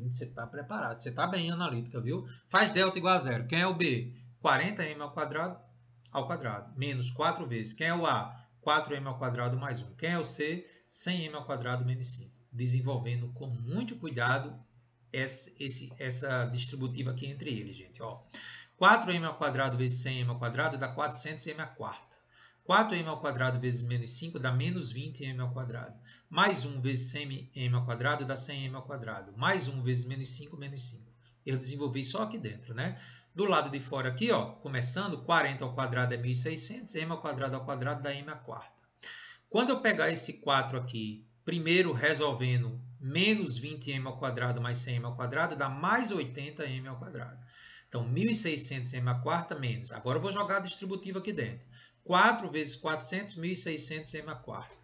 Você está preparado, você está bem analítica, viu? Faz delta igual a 0. Quem é o b? 40m ao quadrado, menos 4 vezes. Quem é o a? 4m ao quadrado mais 1. Quem é o c? 100m ao quadrado menos 5. Desenvolvendo com muito cuidado essa distributiva aqui entre eles, gente. Ó. 4m ao quadrado vezes 100m ao quadrado dá 400m à quarta. 4m ao quadrado vezes menos 5 dá menos 20m ao quadrado. Mais 1 vezes 100m ao quadrado dá 100m ao quadrado. Mais 1 vezes menos 5, menos 5. Eu desenvolvi só aqui dentro, né? Do lado de fora aqui, ó, começando, 40 ao quadrado é 1.600, m ao quadrado dá m à quarta. Quando eu pegar esse 4 aqui, primeiro resolvendo menos 20m ao quadrado mais 100m ao quadrado, dá mais 80m ao quadrado. Então, 1.600m à quarta menos. Agora eu vou jogar a distributiva aqui dentro. 4 vezes 400, 1.600m à quarta.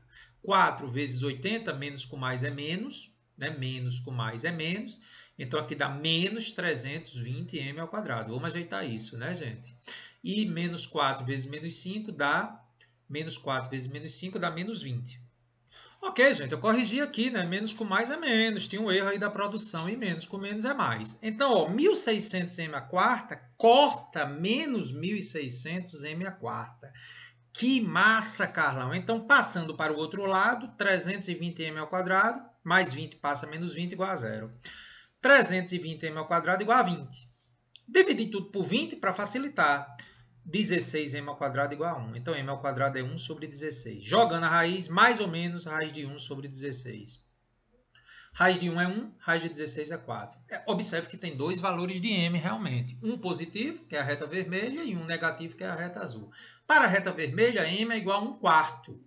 4 vezes 80, menos com mais é menos, né? Menos com mais é menos. Então, aqui dá menos 320m ao quadrado. Vamos ajeitar isso, né, gente? E menos 4 vezes menos 5 dá... Menos 4 vezes menos 5 dá menos 20. Ok, gente, eu corrigi aqui, né? Menos com mais é menos. Tinha um erro aí da produção e menos com menos é mais. Então, ó, 1.600m à quarta corta menos 1.600m à quarta. Que massa, Carlão! Então, passando para o outro lado, 320m ao quadrado, mais 20 passa menos 20 igual a 0. 320m ao quadrado igual a 20. Dividi tudo por 20 para facilitar. 16m ao quadrado igual a 1. Então, m ao quadrado é 1 sobre 16. Jogando a raiz, mais ou menos, raiz de 1 sobre 16. Raiz de 1 é 1, raiz de 16 é 4. Observe que tem dois valores de m realmente. Um positivo, que é a reta vermelha, e um negativo, que é a reta azul. Para a reta vermelha, m é igual a 1 quarto.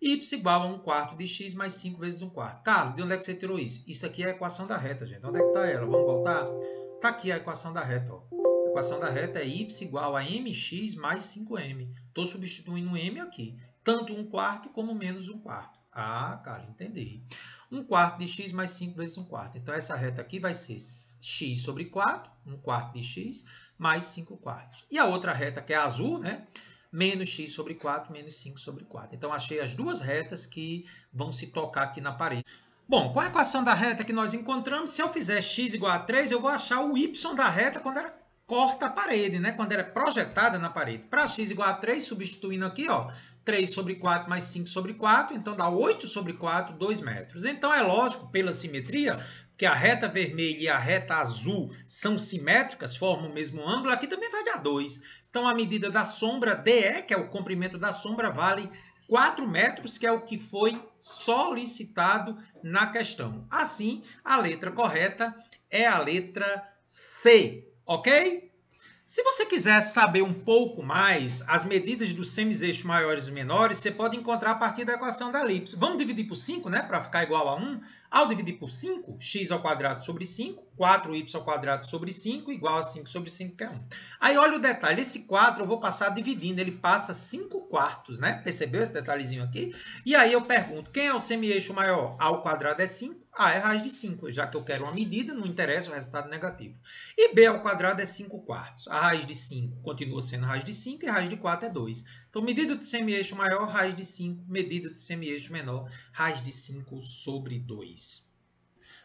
Y igual a 1 quarto de x mais 5 vezes 1 quarto. Carlos, de onde é que você tirou isso? Isso aqui é a equação da reta, gente. Onde é que está ela? Vamos voltar? Está aqui a equação da reta, ó. A equação da reta é y igual a mx mais 5m. Estou substituindo o m aqui. Tanto 1 quarto como menos 1 quarto. Ah, cara, entendi. 1 quarto de x mais 5 vezes 1 quarto. Então, essa reta aqui vai ser x sobre 4, 1 quarto de x, mais 5 quartos. E a outra reta, que é azul, né? Menos x sobre 4, menos 5 sobre 4. Então, achei as duas retas que vão se tocar aqui na parede. Bom, com a equação da reta que nós encontramos, se eu fizer x igual a 3, eu vou achar o y da reta quando ela corta a parede, né? Quando ela é projetada na parede. Para x igual a 3, substituindo aqui, ó, 3 sobre 4 mais 5 sobre 4, então dá 8 sobre 4, 2 metros. Então é lógico, pela simetria, que a reta vermelha e a reta azul são simétricas, formam o mesmo ângulo, aqui também vai dar 2. Então a medida da sombra DE, que é o comprimento da sombra, vale 4 metros, que é o que foi solicitado na questão. Assim, a letra correta é a letra C, ok? Se você quiser saber um pouco mais as medidas dos semieixos maiores e menores, você pode encontrar a partir da equação da elipse. Vamos dividir por 5, né, para ficar igual a 1. Ao dividir por 5, x ao quadrado sobre 5, 4y ao quadrado sobre 5, igual a 5 sobre 5, que é 1. Aí olha o detalhe, esse 4 eu vou passar dividindo, ele passa 5 quartos, né? Percebeu esse detalhezinho aqui? E aí eu pergunto, quem é o semieixo maior? A ao quadrado é 5, A é raiz de 5, já que eu quero uma medida, não interessa o resultado negativo. E B ao quadrado é 5 quartos. A raiz de 5 continua sendo raiz de 5 e a raiz de 4 é 2. Então, medida de semieixo maior, raiz de 5. Medida de semieixo menor, raiz de 5 sobre 2.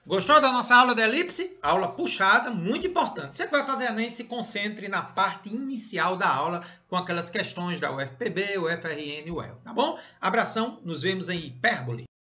Gostou da nossa aula de elipse? Aula puxada, muito importante. Você que vai fazer Enem, se concentre na parte inicial da aula com aquelas questões da UFPB, UFRN e UEL, tá bom? Abração, nos vemos em hipérbole.